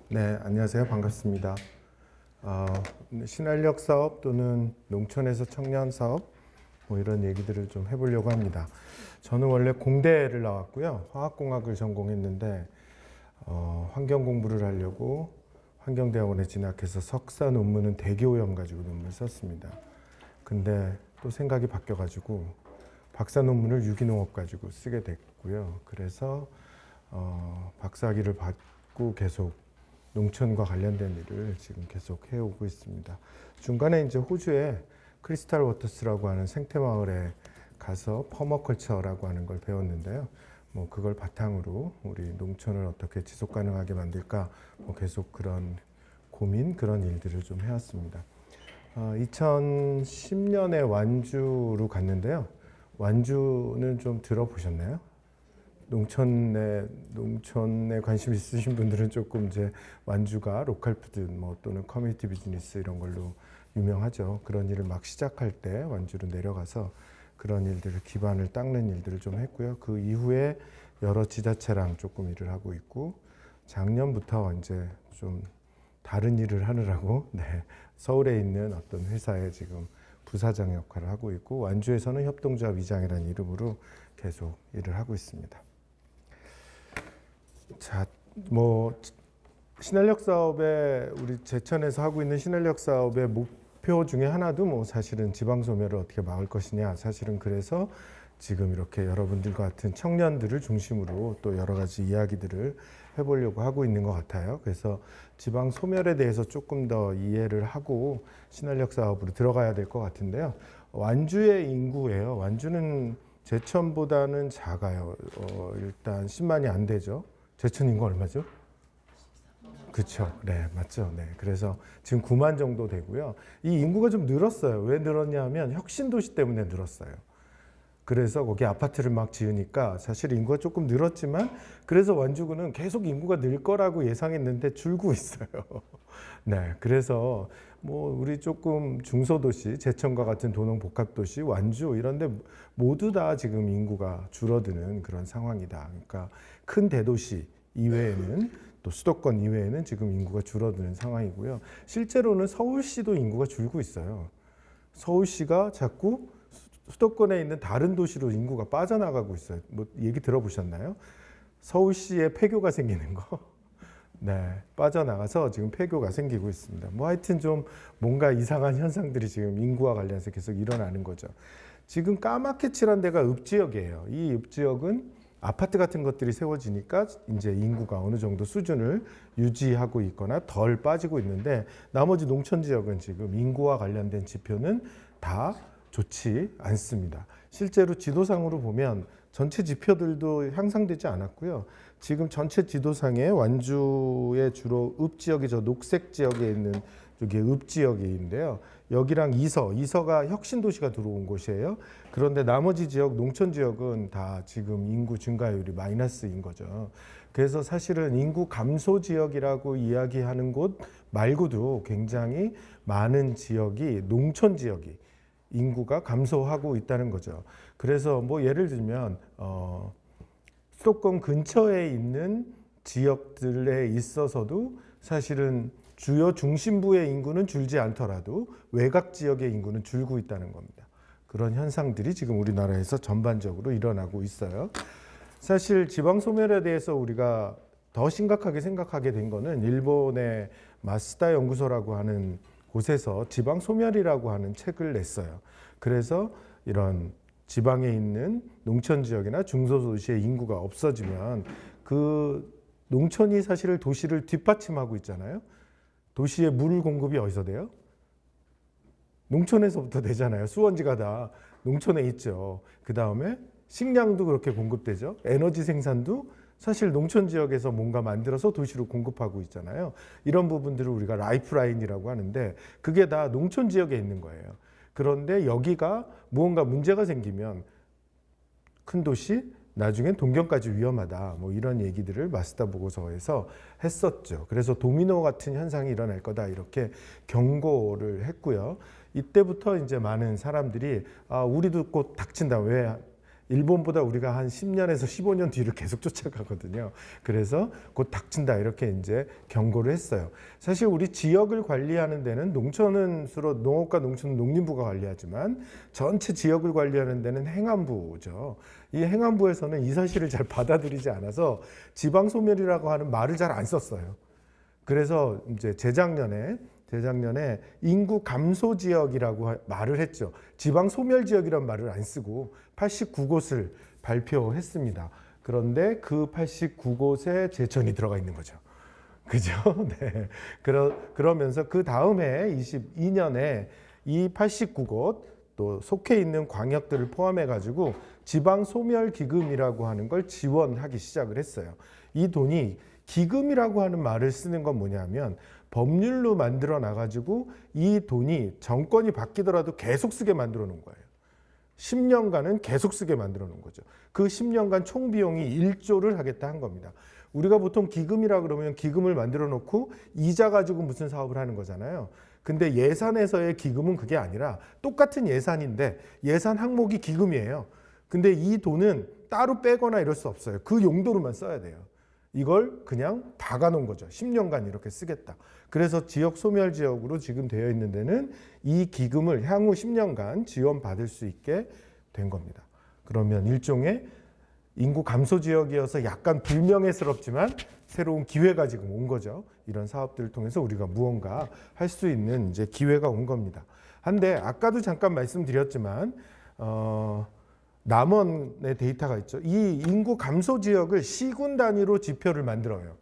네, 안녕하세요. 반갑습니다. 어, 신활력 사업 또는 농촌에서 청년 사업 뭐 이런 얘기들을 좀 해보려고 합니다. 저는 원래 공대를 나왔고요. 화학공학을 전공했는데 환경 공부를 하려고 환경대학원에 진학해서 석사 논문은 대기오염 가지고 논문을 썼습니다. 근데 또 생각이 바뀌어가지고 박사 논문을 유기농업 가지고 쓰게 됐고요. 그래서 박사학위를 받고 계속 농촌과 관련된 일을 지금 계속 해오고 있습니다. 중간에 이제 호주에 크리스탈 워터스라고 하는 생태마을에 가서 퍼머컬처라고 하는 걸 배웠는데요. 뭐 그걸 바탕으로 우리 농촌을 어떻게 지속 가능하게 만들까 뭐 계속 그런 고민 그런 일들을 좀 해왔습니다. 2010년에 완주로 갔는데요. 완주는 좀 들어보셨나요? 농촌에 관심 있으신 분들은 조금 이제 완주가 로컬 푸드 뭐 또는 커뮤니티 비즈니스 이런 걸로 유명하죠. 그런 일을 막 시작할 때 완주로 내려가서 그런 일들을 기반을 닦는 일들을 좀 했고요. 그 이후에 여러 지자체랑 조금 일을 하고 있고 작년부터 이제 좀 다른 일을 하느라고 서울에 있는 어떤 회사에 지금 부사장 역할을 하고 있고 완주에서는 협동조합 이장이라는 이름으로 계속 일을 하고 있습니다. 자, 뭐 신활력 사업에 우리 제천에서 하고 있는 신활력 사업의 목표 중에 하나도 뭐 사실은 지방 소멸을 어떻게 막을 것이냐. 사실은 그래서 지금 이렇게 여러분들과 같은 청년들을 중심으로 또 여러 가지 이야기들을 해보려고 하고 있는 것 같아요. 그래서 지방 소멸에 대해서 조금 더 이해를 하고 신활력 사업으로 들어가야 될 것 같은데요. 완주의 인구예요. 완주는 제천보다는 작아요. 일단 10만이 안 되죠. 제천 인구 얼마죠? 그렇죠. 네, 맞죠. 네. 그래서 지금 9만 정도 되고요. 이 인구가 좀 늘었어요. 왜 늘었냐면 혁신도시 때문에 늘었어요. 그래서 거기 아파트를 막 지으니까 사실 인구가 조금 늘었지만 그래서 완주구는 계속 인구가 늘 거라고 예상했는데 줄고 있어요. 네, 그래서 뭐 우리 조금 중소도시, 제천과 같은 도농복합도시, 완주 이런데 모두 다 지금 인구가 줄어드는 그런 상황이다. 그러니까 큰 대도시 이외에는 또 수도권 이외에는 지금 인구가 줄어드는 상황이고요. 실제로는 서울시도 인구가 줄고 있어요. 서울시가 자꾸 수도권에 있는 다른 도시로 인구가 빠져나가고 있어요. 뭐 얘기 들어보셨나요? 서울시에 폐교가 생기는 거. 네, 빠져나가서 지금 폐교가 생기고 있습니다. 뭐 하여튼 좀 뭔가 이상한 현상들이 지금 인구와 관련해서 계속 일어나는 거죠. 지금 까맣게 칠한 데가 읍지역이에요. 이 읍지역은 아파트 같은 것들이 세워지니까 이제 인구가 어느 정도 수준을 유지하고 있거나 덜 빠지고 있는데 나머지 농촌 지역은 지금 인구와 관련된 지표는 다 좋지 않습니다. 실제로 지도상으로 보면 전체 지표들도 향상되지 않았고요. 지금 전체 지도상에 완주의 주로 읍지역이 저 녹색 지역에 있는 저기 읍지역인데요. 여기랑 이서가 혁신도시가 들어온 곳이에요. 그런데 나머지 지역, 농촌 지역은 다 지금 인구 증가율이 마이너스인 거죠. 그래서 사실은 인구 감소 지역이라고 이야기하는 곳 말고도 굉장히 많은 지역이 농촌 지역이 인구가 감소하고 있다는 거죠. 그래서 뭐 예를 들면 수도권 근처에 있는 지역들에 있어서도 사실은 주요 중심부의 인구는 줄지 않더라도 외곽 지역의 인구는 줄고 있다는 겁니다. 그런 현상들이 지금 우리나라에서 전반적으로 일어나고 있어요. 사실 지방 소멸에 대해서 우리가 더 심각하게 생각하게 된 거는 일본의 마스다 연구소라고 하는 곳에서 지방 소멸이라고 하는 책을 냈어요. 그래서 이런 지방에 있는 농촌 지역이나 중소도시의 인구가 없어지면 그 농촌이 사실 도시를 뒷받침하고 있잖아요. 도시의 물 공급이 어디서 돼요? 농촌에서부터 되잖아요. 수원지가 다 농촌에 있죠. 그 다음에 식량도 그렇게 공급되죠. 에너지 생산도 사실 농촌 지역에서 뭔가 만들어서 도시로 공급하고 있잖아요. 이런 부분들을 우리가 라이프라인이라고 하는데 그게 다 농촌 지역에 있는 거예요. 그런데 여기가 무언가 문제가 생기면 큰 도시, 나중엔 동경까지 위험하다. 뭐 이런 얘기들을 마스다 보고서에서 했었죠. 그래서 도미노 같은 현상이 일어날 거다 이렇게 경고를 했고요. 이때부터 이제 많은 사람들이 우리도 곧 닥친다. 왜 일본보다 우리가 한 10년에서 15년 뒤를 계속 쫓아가거든요. 그래서 곧 닥친다 이렇게 이제 경고를 했어요. 사실 우리 지역을 관리하는 데는 농촌은 주로 농업과 농촌은 농림부가 관리하지만 전체 지역을 관리하는 데는 행안부죠. 이 행안부에서는 이 사실을 잘 받아들이지 않아서 지방소멸이라고 하는 말을 잘 안 썼어요. 그래서 이제 재작년에 인구 감소 지역이라고 말을 했죠. 지방 소멸 지역이란 말을 안 쓰고 89곳을 발표했습니다. 그런데 그 89곳에 제천이 들어가 있는 거죠. 그죠? 네. 그러면서 그 다음에 22년에 이 89곳 또 속해 있는 광역들을 포함해 가지고 지방 소멸 기금이라고 하는 걸 지원하기 시작을 했어요. 이 돈이 기금이라고 하는 말을 쓰는 건 뭐냐면 법률로 만들어 놔가지고 이 돈이 정권이 바뀌더라도 계속 쓰게 만들어 놓은 거예요. 10년간은 계속 쓰게 만들어 놓은 거죠. 그 10년간 총 비용이 1조를 하겠다 한 겁니다. 우리가 보통 기금이라 그러면 기금을 만들어 놓고 이자 가지고 무슨 사업을 하는 거잖아요. 근데 예산에서의 기금은 그게 아니라 똑같은 예산인데 예산 항목이 기금이에요. 근데 이 돈은 따로 빼거나 이럴 수 없어요. 그 용도로만 써야 돼요. 이걸 그냥 박아놓은 거죠. 10년간 이렇게 쓰겠다. 그래서 지역 소멸 지역으로 지금 되어 있는 데는 이 기금을 향후 10년간 지원받을 수 있게 된 겁니다. 그러면 일종의 인구 감소 지역이어서 약간 불명예스럽지만 새로운 기회가 지금 온 거죠. 이런 사업들을 통해서 우리가 무언가 할 수 있는 이제 기회가 온 겁니다. 한데 아까도 잠깐 말씀드렸지만 남원의 데이터가 있죠. 이 인구 감소 지역을 시군 단위로 지표를 만들어요.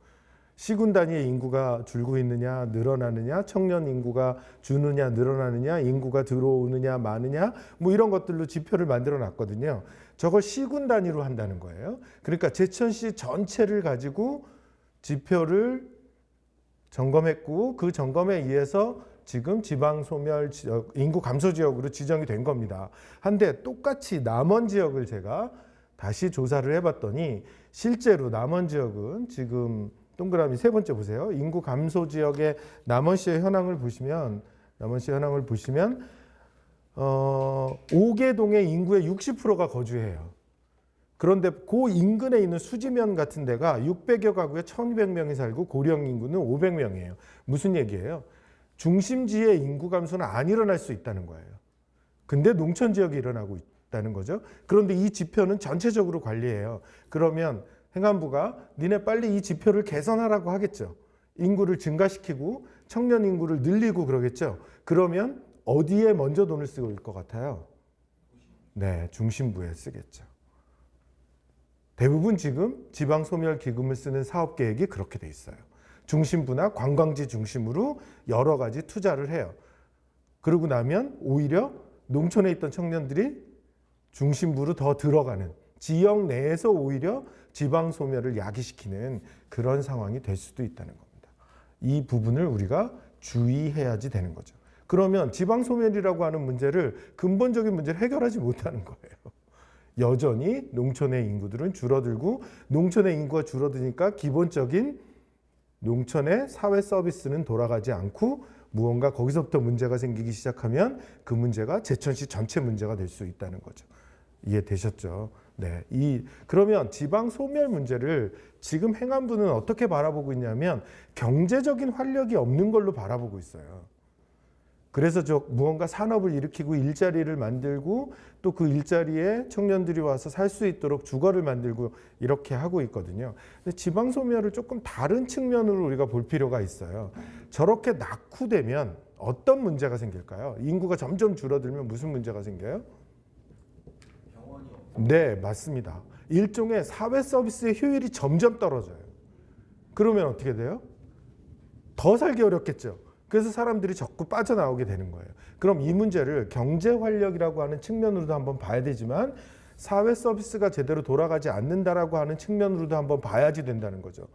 시군 단위의 인구가 줄고 있느냐, 늘어나느냐, 청년 인구가 주느냐, 늘어나느냐, 인구가 들어오느냐, 많으냐, 뭐 이런 것들로 지표를 만들어 놨거든요. 저걸 시군 단위로 한다는 거예요. 그러니까 제천시 전체를 가지고 지표를 점검했고 그 점검에 의해서 지금 지방소멸 지역, 인구 감소 지역으로 지정이 된 겁니다. 한데 똑같이 남원 지역을 제가 다시 조사를 해봤더니 실제로 남원 지역은 지금 동그라미 세 번째 보세요. 인구 감소 지역의 남원시의 현황을 보시면 5개동의 인구의 60%가 거주해요. 그런데 그 인근에 있는 수지면 같은 데가 600여 가구에 1200명이 살고 고령 인구는 500명이에요. 무슨 얘기예요? 중심지의 인구 감소는 안 일어날 수 있다는 거예요. 근데 농촌 지역이 일어나고 있다는 거죠. 그런데 이 지표는 전체적으로 관리해요. 그러면 행안부가 니네 빨리 이 지표를 개선하라고 하겠죠. 인구를 증가시키고 청년 인구를 늘리고 그러겠죠. 그러면 어디에 먼저 돈을 쓰고 있을 것 같아요? 네, 중심부에 쓰겠죠. 대부분 지금 지방소멸기금을 쓰는 사업 계획이 그렇게 돼 있어요. 중심부나 관광지 중심으로 여러 가지 투자를 해요. 그러고 나면 오히려 농촌에 있던 청년들이 중심부로 더 들어가는, 지역 내에서 오히려 지방소멸을 야기시키는 그런 상황이 될 수도 있다는 겁니다. 이 부분을 우리가 주의해야지 되는 거죠. 그러면 지방소멸이라고 하는 문제를, 근본적인 문제를 해결하지 못하는 거예요. 여전히 농촌의 인구들은 줄어들고, 농촌의 인구가 줄어드니까 기본적인 농촌의 사회 서비스는 돌아가지 않고 무언가 거기서부터 문제가 생기기 시작하면 그 문제가 제천시 전체 문제가 될 수 있다는 거죠. 이해되셨죠? 네. 그러면 지방 소멸 문제를 지금 행안부는 어떻게 바라보고 있냐면 경제적인 활력이 없는 걸로 바라보고 있어요. 그래서 무언가 산업을 일으키고 일자리를 만들고 또 그 일자리에 청년들이 와서 살 수 있도록 주거를 만들고 이렇게 하고 있거든요. 근데 지방 소멸을 조금 다른 측면으로 우리가 볼 필요가 있어요. 저렇게 낙후되면 어떤 문제가 생길까요? 인구가 점점 줄어들면 무슨 문제가 생겨요? 네, 맞습니다. 일종의 사회 서비스의 효율이 점점 떨어져요. 그러면 어떻게 돼요? 더 살기 어렵겠죠. 그래서 사람들이 자꾸 빠져나오게 되는 거예요. 그럼 이 문제를 경제 활력이라고 하는 측면으로도 한번 봐야 되지만 사회 서비스가 제대로 돌아가지 않는다라고 하는 측면으로도 한번 봐야지 된다는 거죠.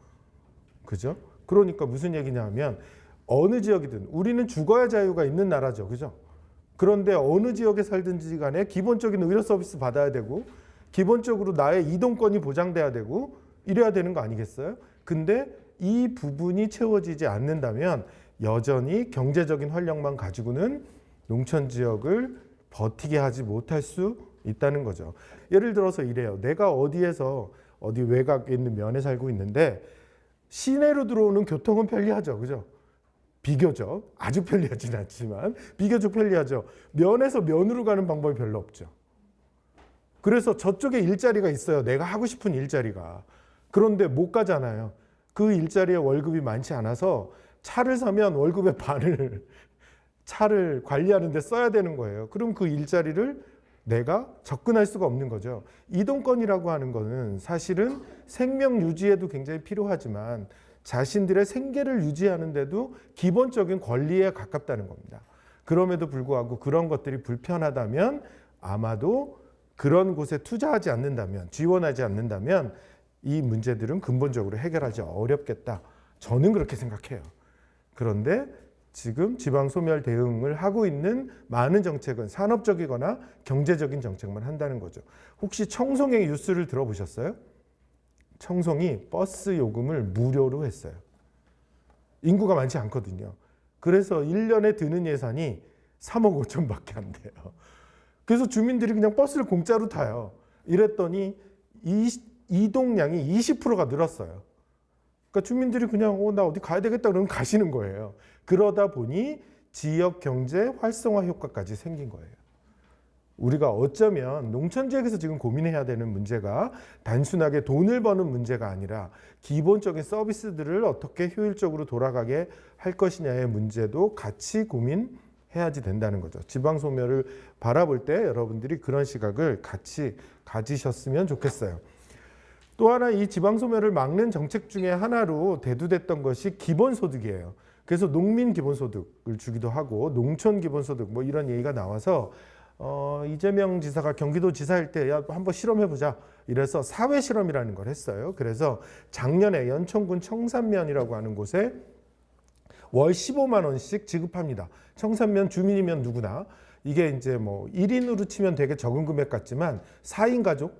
그죠? 그러니까 무슨 얘기냐면 어느 지역이든 우리는 죽어야 자유가 있는 나라죠. 그죠? 그런데 어느 지역에 살든지 간에 기본적인 의료 서비스 받아야 되고 기본적으로 나의 이동권이 보장돼야 되고 이래야 되는 거 아니겠어요? 근데 이 부분이 채워지지 않는다면 여전히 경제적인 활력만 가지고는 농촌 지역을 버티게 하지 못할 수 있다는 거죠. 예를 들어서 이래요. 내가 어디에서 어디 외곽에 있는 면에 살고 있는데 시내로 들어오는 교통은 편리하죠. 그죠? 비교적 아주 편리하진 않지만 비교적 편리하죠. 면에서 면으로 가는 방법이 별로 없죠. 그래서 저쪽에 일자리가 있어요. 내가 하고 싶은 일자리가. 그런데 못 가잖아요. 그 일자리에 월급이 많지 않아서 차를 사면 월급의 반을 차를 관리하는 데 써야 되는 거예요. 그럼 그 일자리를 내가 접근할 수가 없는 거죠. 이동권이라고 하는 거는 사실은 생명 유지에도 굉장히 필요하지만 자신들의 생계를 유지하는 데도 기본적인 권리에 가깝다는 겁니다. 그럼에도 불구하고 그런 것들이 불편하다면 아마도 그런 곳에 투자하지 않는다면, 지원하지 않는다면 이 문제들은 근본적으로 해결하기 어렵겠다. 저는 그렇게 생각해요. 그런데 지금 지방소멸 대응을 하고 있는 많은 정책은 산업적이거나 경제적인 정책만 한다는 거죠. 혹시 청송의 뉴스를 들어보셨어요? 청송이 버스 요금을 무료로 했어요. 인구가 많지 않거든요. 그래서 1년에 드는 예산이 3억 5천밖에 안 돼요. 그래서 주민들이 그냥 버스를 공짜로 타요. 이랬더니 이동량이 20%가 늘었어요. 그러니까 주민들이 그냥 나 어디 가야 되겠다 그러면 가시는 거예요. 그러다 보니 지역 경제 활성화 효과까지 생긴 거예요. 우리가 어쩌면 농촌 지역에서 지금 고민해야 되는 문제가 단순하게 돈을 버는 문제가 아니라 기본적인 서비스들을 어떻게 효율적으로 돌아가게 할 것이냐의 문제도 같이 고민해야지 된다는 거죠. 지방소멸을 바라볼 때 여러분들이 그런 시각을 같이 가지셨으면 좋겠어요. 또 하나 이 지방소멸을 막는 정책 중에 하나로 대두됐던 것이 기본소득이에요. 그래서 농민 기본소득을 주기도 하고 농촌 기본소득 뭐 이런 얘기가 나와서 이재명 지사가 경기도 지사일 때 야, 한번 실험해보자 이래서 사회실험이라는 걸 했어요. 그래서 작년에 연천군 청산면이라고 하는 곳에 월 15만 원씩 지급합니다. 청산면 주민이면 누구나. 이게 이제 뭐 1인으로 치면 되게 적은 금액 같지만 4인 가족이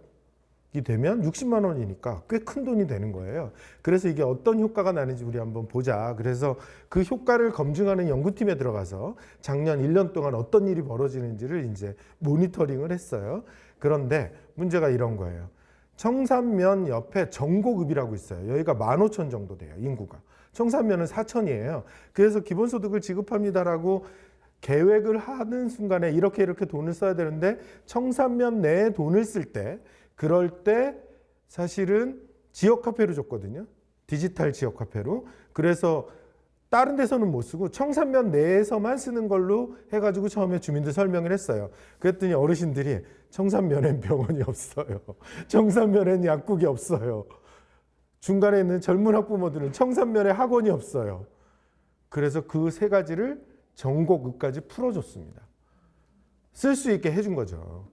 되면 60만 원이니까 꽤 큰 돈이 되는 거예요. 그래서 이게 어떤 효과가 나는지 우리 한번 보자. 그래서 그 효과를 검증하는 연구팀에 들어가서 작년 1년 동안 어떤 일이 벌어지는지를 이제 모니터링을 했어요. 그런데 문제가 이런 거예요. 청산면 옆에 정고읍이라고 있어요. 여기가 15,000 정도 돼요, 인구가. 청산면은 4,000이에요. 그래서 기본소득을 지급합니다라고 계획을 하는 순간에 이렇게 돈을 써야 되는데 청산면 내에 돈을 쓸 때 그럴 때 사실은 지역 화폐로 줬거든요. 디지털 지역 화폐로. 그래서 다른 데서는 못 쓰고 청산면 내에서만 쓰는 걸로 해가지고 처음에 주민들 설명을 했어요. 그랬더니 어르신들이 청산면엔 병원이 없어요. 청산면엔 약국이 없어요. 중간에 있는 젊은 학부모들은 청산면에 학원이 없어요. 그래서 그 세 가지를 정곡읍까지 풀어줬습니다. 쓸 수 있게 해준 거죠.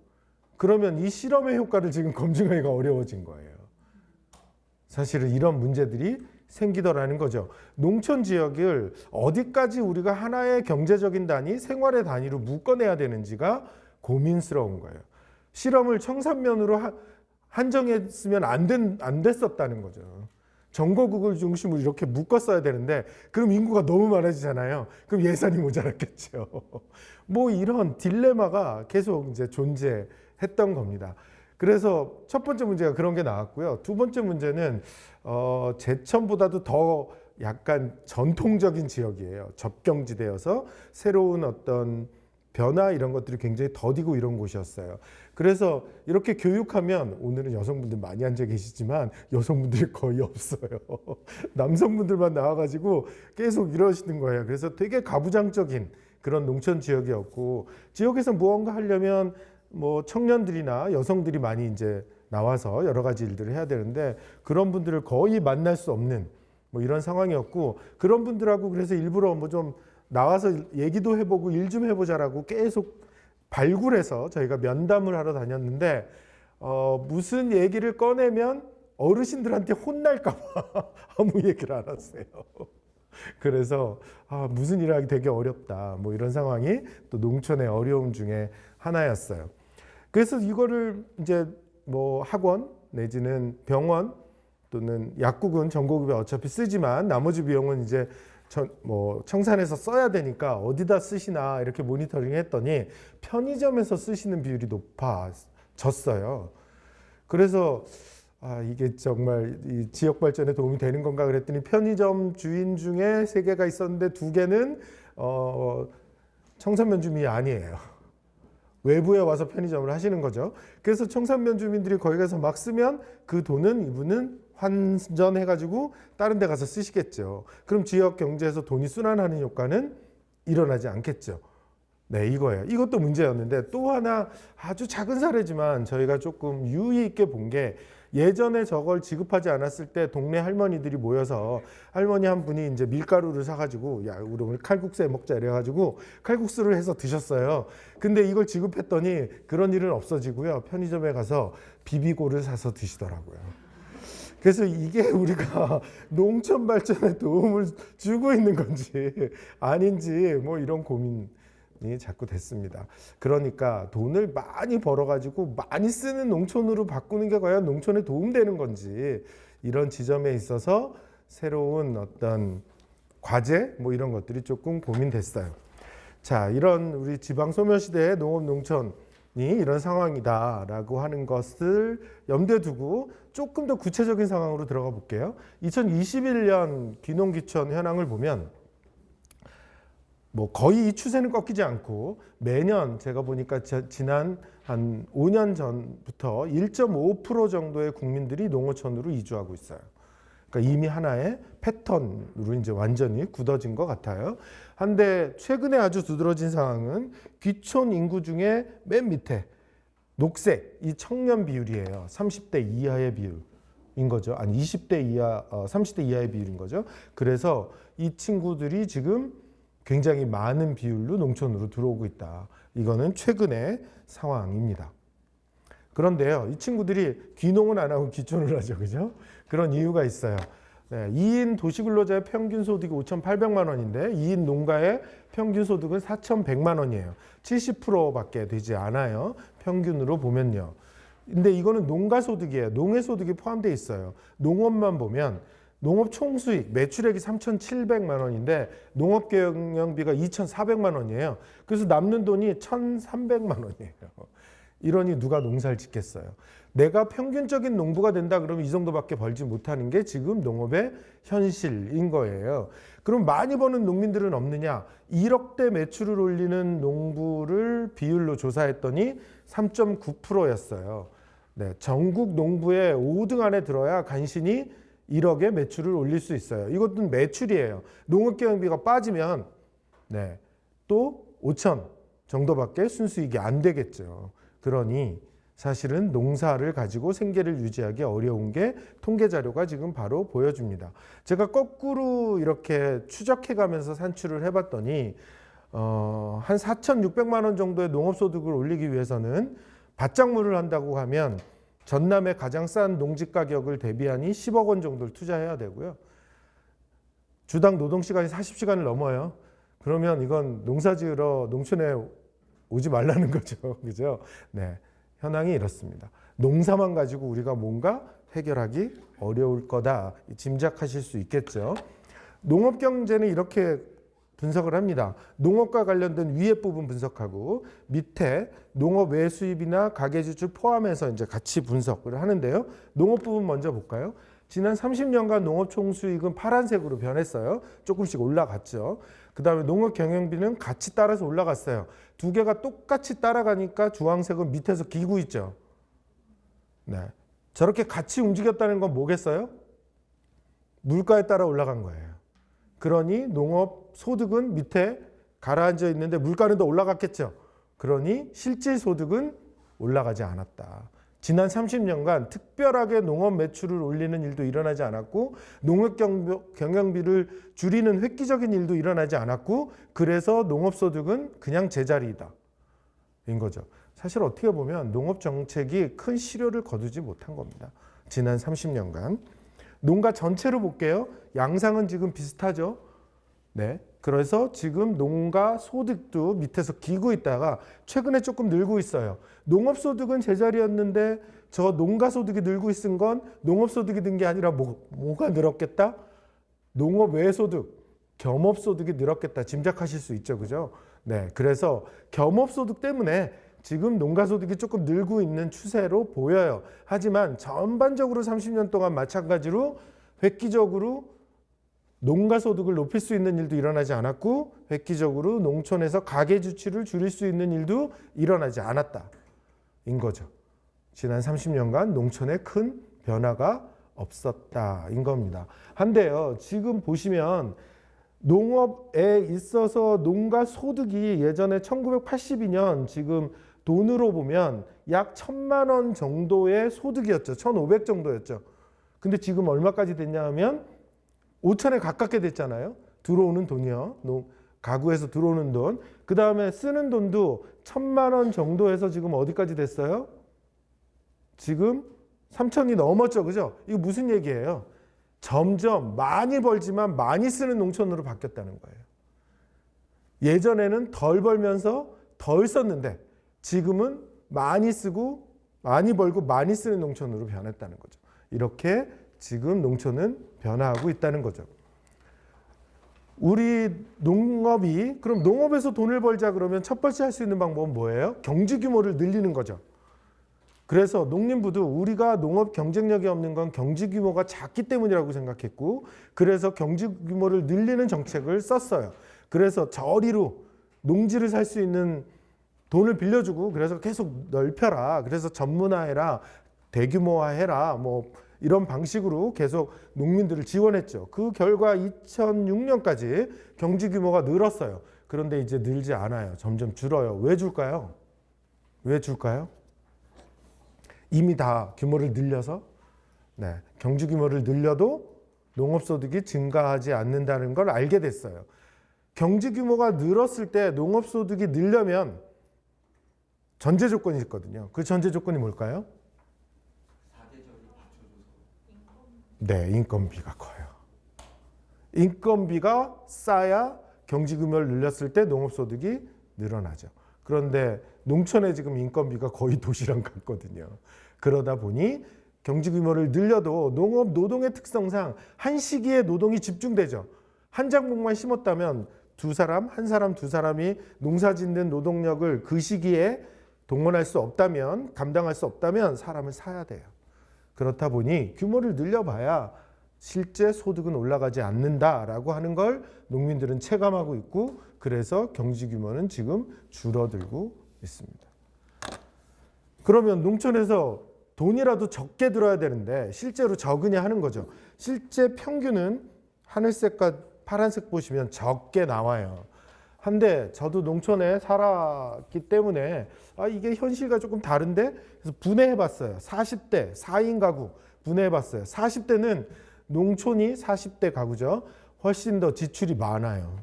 그러면 이 실험의 효과를 지금 검증하기가 어려워진 거예요. 사실은 이런 문제들이 생기더라는 거죠. 농촌 지역을 어디까지 우리가 하나의 경제적인 단위, 생활의 단위로 묶어내야 되는지가 고민스러운 거예요. 실험을 청산면으로 한정했으면 안 됐었다는 거죠. 정거국을 중심으로 이렇게 묶었어야 되는데 그럼 인구가 너무 많아지잖아요. 그럼 예산이 모자랐겠죠. 뭐 이런 딜레마가 계속 이제 존재했던 겁니다. 그래서 첫 번째 문제가 그런 게 나왔고요. 두 번째 문제는 제천보다도 더 약간 전통적인 지역이에요. 접경지대여서 새로운 어떤 변화 이런 것들이 굉장히 더디고 이런 곳이었어요. 그래서 이렇게 교육하면 오늘은 여성분들 많이 앉아 계시지만 여성분들이 거의 없어요. 남성분들만 나와가지고 계속 이러시는 거예요. 그래서 되게 가부장적인 그런 농촌 지역이었고 지역에서 무언가 하려면 뭐 청년들이나 여성들이 많이 이제 나와서 여러 가지 일들을 해야 되는데 그런 분들을 거의 만날 수 없는 뭐 이런 상황이었고 그런 분들하고 그래서 일부러 뭐 좀 나와서 얘기도 해보고 일 좀 해보자라고 계속 발굴해서 저희가 면담을 하러 다녔는데 무슨 얘기를 꺼내면 어르신들한테 혼날까 봐 아무 얘기를 안 하세요. 그래서 무슨 일을 하기 되게 어렵다. 뭐 이런 상황이 또 농촌의 어려움 중에 하나였어요. 그래서 이거를 이제 뭐 학원 내지는 병원 또는 약국은 전고급에 어차피 쓰지만 나머지 비용은 이제 청산해서 써야 되니까 어디다 쓰시나 이렇게 모니터링 했더니 편의점에서 쓰시는 비율이 높아 졌어요. 그래서 이게 정말 이 지역 발전에 도움이 되는 건가 그랬더니 편의점 주인 중에 3개가 있었는데 2개는 청산면 주민이 아니에요. 외부에 와서 편의점을 하시는 거죠. 그래서 청산면 주민들이 거기 가서 막 쓰면 그 돈은 이분은 환전해가지고 다른 데 가서 쓰시겠죠. 그럼 지역 경제에서 돈이 순환하는 효과는 일어나지 않겠죠. 네, 이거예요. 이것도 문제였는데 또 하나 아주 작은 사례지만 저희가 조금 유의 있게 본 게 예전에 저걸 지급하지 않았을 때 동네 할머니들이 모여서 할머니 한 분이 이제 밀가루를 사가지고 야, 우리 오늘 칼국수 해 먹자 이래가지고 칼국수를 해서 드셨어요. 근데 이걸 지급했더니 그런 일은 없어지고요. 편의점에 가서 비비고를 사서 드시더라고요. 그래서 이게 우리가 농촌 발전에 도움을 주고 있는 건지 아닌지 뭐 이런 고민이 자꾸 됐습니다. 그러니까 돈을 많이 벌어가지고 많이 쓰는 농촌으로 바꾸는 게 과연 농촌에 도움되는 건지 이런 지점에 있어서 새로운 어떤 과제 뭐 이런 것들이 조금 고민됐어요. 자, 이런 우리 지방 소멸시대의 농업 농촌이 이런 상황이다라고 하는 것을 염두에 두고 조금 더 구체적인 상황으로 들어가 볼게요. 2021년 귀농귀촌 현황을 보면 뭐 거의 이 추세는 꺾이지 않고 매년 제가 보니까 지난 한 5년 전부터 1.5% 정도의 국민들이 농어촌으로 이주하고 있어요. 그러니까 이미 하나의 패턴으로 이제 완전히 굳어진 것 같아요. 한데 최근에 아주 두드러진 상황은 귀촌 인구 중에 맨 밑에 녹색 이 청년 비율이에요. 30대 이하의 비율인 거죠. 아니 20대 이하, 30대 이하의 비율인 거죠. 그래서 이 친구들이 지금 굉장히 많은 비율로 농촌으로 들어오고 있다. 이거는 최근의 상황입니다. 그런데요, 이 친구들이 귀농은 안 하고 귀촌을 하죠, 그죠? 그런 이유가 있어요. 네, 2인 도시근로자의 평균 소득이 5,800만 원인데 2인 농가의 평균 소득은 4,100만 원이에요. 70%밖에 되지 않아요. 평균으로 보면요. 근데 이거는 농가 소득이에요. 농해 소득이 포함되어 있어요. 농업만 보면 농업 총수익, 매출액이 3,700만 원인데 농업 경영비가 2,400만 원이에요. 그래서 남는 돈이 1,300만 원이에요. 이러니 누가 농사를 짓겠어요. 내가 평균적인 농부가 된다 그러면 이 정도밖에 벌지 못하는 게 지금 농업의 현실인 거예요. 그럼 많이 버는 농민들은 없느냐? 1억대 매출을 올리는 농부를 비율로 조사했더니 3.9%였어요. 네, 전국 농부의 5등 안에 들어야 간신히 1억의 매출을 올릴 수 있어요. 이것도 매출이에요. 농업경영비가 빠지면 네, 또 5천 정도밖에 순수익이 안 되겠죠. 그러니 사실은 농사를 가지고 생계를 유지하기 어려운 게 통계 자료가 지금 바로 보여줍니다. 제가 거꾸로 이렇게 추적해가면서 산출을 해봤더니 한 4,600만 원 정도의 농업소득을 올리기 위해서는 밭작물을 한다고 하면 전남의 가장 싼 농지 가격을 대비하니 10억 원 정도를 투자해야 되고요. 주당 노동시간이 40시간을 넘어요. 그러면 이건 농사 지으러 농촌에 오지 말라는 거죠. 그죠? 네. 현황이 이렇습니다. 농사만 가지고 우리가 뭔가 해결하기 어려울 거다. 짐작하실 수 있겠죠. 농업 경제는 이렇게 분석을 합니다. 농업과 관련된 위에 부분 분석하고 밑에 농업 외 수입이나 가계 지출 포함해서 이제 같이 분석을 하는데요. 농업 부분 먼저 볼까요? 지난 30년간 농업 총수익은 파란색으로 변했어요. 조금씩 올라갔죠. 그 다음에 농업 경영비는 같이 따라서 올라갔어요. 두 개가 똑같이 따라가니까 주황색은 밑에서 기고 있죠. 네. 저렇게 같이 움직였다는 건 뭐겠어요? 물가에 따라 올라간 거예요. 그러니 농업 소득은 밑에 가라앉아 있는데 물가는 더 올라갔겠죠. 그러니 실질 소득은 올라가지 않았다. 지난 30년간 특별하게 농업 매출을 올리는 일도 일어나지 않았고 농업 경영비를 줄이는 획기적인 일도 일어나지 않았고 그래서 농업소득은 그냥 제자리이다. 인 거죠. 사실 어떻게 보면 농업 정책이 큰 실효를 거두지 못한 겁니다. 지난 30년간. 농가 전체로 볼게요. 양상은 지금 비슷하죠. 네. 그래서 지금 농가 소득도 밑에서 기고 있다가 최근에 조금 늘고 있어요. 농업소득은 제자리였는데 저 농가 소득이 늘고 있은 건 농업소득이 는 게 아니라 뭐가 늘었겠다? 농업 외 소득, 겸업소득이 늘었겠다. 짐작하실 수 있죠. 그죠? 네. 그래서 겸업소득 때문에 지금 농가소득이 조금 늘고 있는 추세로 보여요. 하지만 전반적으로 30년 동안 마찬가지로 획기적으로 농가소득을 높일 수 있는 일도 일어나지 않았고 획기적으로 농촌에서 가계주치를 줄일 수 있는 일도 일어나지 않았다. 인 거죠. 지난 30년간 농촌에 큰 변화가 없었다. 인 겁니다. 한데요. 지금 보시면 농업에 있어서 농가소득이 예전에 1982년 지금 돈으로 보면 약 1,000만 원 정도의 소득이었죠. 1,500 정도였죠. 근데 지금 얼마까지 됐냐 하면 5천에 가깝게 됐잖아요. 들어오는 돈이요. 가구에서 들어오는 돈. 그 다음에 쓰는 돈도 1,000만 원 정도에서 지금 어디까지 됐어요? 지금 3천이 넘었죠. 그죠? 이거 무슨 얘기예요? 점점 많이 벌지만 많이 쓰는 농촌으로 바뀌었다는 거예요. 예전에는 덜 벌면서 덜 썼는데 지금은 많이 쓰고 많이 벌고 많이 쓰는 농촌으로 변했다는 거죠. 이렇게 지금 농촌은 변화하고 있다는 거죠. 우리 농업이 그럼 농업에서 돈을 벌자 그러면 첫 번째 할 수 있는 방법은 뭐예요? 경지 규모를 늘리는 거죠. 그래서 농림부도 우리가 농업 경쟁력이 없는 건 경지 규모가 작기 때문이라고 생각했고 그래서 경지 규모를 늘리는 정책을 썼어요. 그래서 저리로 농지를 살 수 있는 돈을 빌려주고 그래서 계속 넓혀라. 그래서 전문화해라. 대규모화해라. 뭐 이런 방식으로 계속 농민들을 지원했죠. 그 결과 2006년까지 경지 규모가 늘었어요. 그런데 이제 늘지 않아요. 점점 줄어요. 왜 줄까요? 왜 줄까요? 이미 다 규모를 늘려서 경지 규모를 늘려도 농업소득이 증가하지 않는다는 걸 알게 됐어요. 경지 규모가 늘었을 때 농업소득이 늘려면 전제 조건이 있거든요. 그 전제 조건이 뭘까요? 네, 인건비가 커요. 인건비가 싸야 경지 규모를 늘렸을 때 농업소득이 늘어나죠. 그런데 농촌에 지금 인건비가 거의 도시랑 같거든요. 그러다 보니 경지 규모를 늘려도 농업 노동의 특성상 한 시기에 노동이 집중되죠. 한 작목만 심었다면 두 사람, 한 사람, 두 사람이 농사 짓는 노동력을 그 시기에 동원할 수 없다면, 감당할 수 없다면 사람을 사야 돼요. 그렇다 보니 규모를 늘려봐야 실제 소득은 올라가지 않는다라고 하는 걸 농민들은 체감하고 있고 그래서 경지 규모는 지금 줄어들고 있습니다. 그러면 농촌에서 돈이라도 적게 들어야 되는데 실제로 적으냐 하는 거죠. 실제 평균은 하늘색과 파란색 보시면 적게 나와요. 한데 저도 농촌에 살았기 때문에 이게 현실과 조금 다른데 그래서 분해해봤어요. 40대 4인 가구 분해해봤어요. 40대는 농촌이 40대 가구죠. 훨씬 더 지출이 많아요.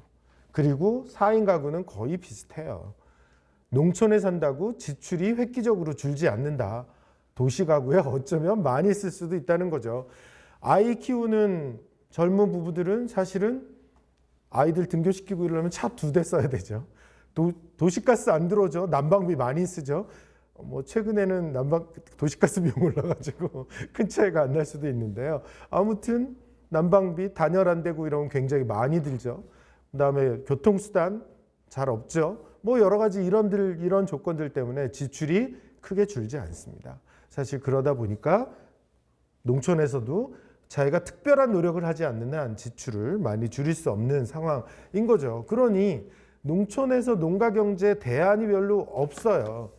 그리고 4인 가구는 거의 비슷해요. 농촌에 산다고 지출이 획기적으로 줄지 않는다. 도시 가구에 어쩌면 많이 쓸 수도 있다는 거죠. 아이 키우는 젊은 부부들은 사실은 아이들 등교시키고 이러려면 차 2대 써야 되죠. 도시가스 안 들어오죠. 난방비 많이 쓰죠. 뭐 최근에는 도시가스 비용 올라가지고 큰 차이가 안 날 수도 있는데요. 아무튼 난방비 단열 안 되고 이러면 굉장히 많이 들죠. 그다음에 교통수단 잘 없죠. 뭐 여러 가지 이런 조건들 때문에 지출이 크게 줄지 않습니다. 사실 그러다 보니까 농촌에서도 자기가 특별한 노력을 하지 않는 한 지출을 많이 줄일 수 없는 상황인 거죠. 그러니 농촌에서 농가경제 대안이 별로 없어요.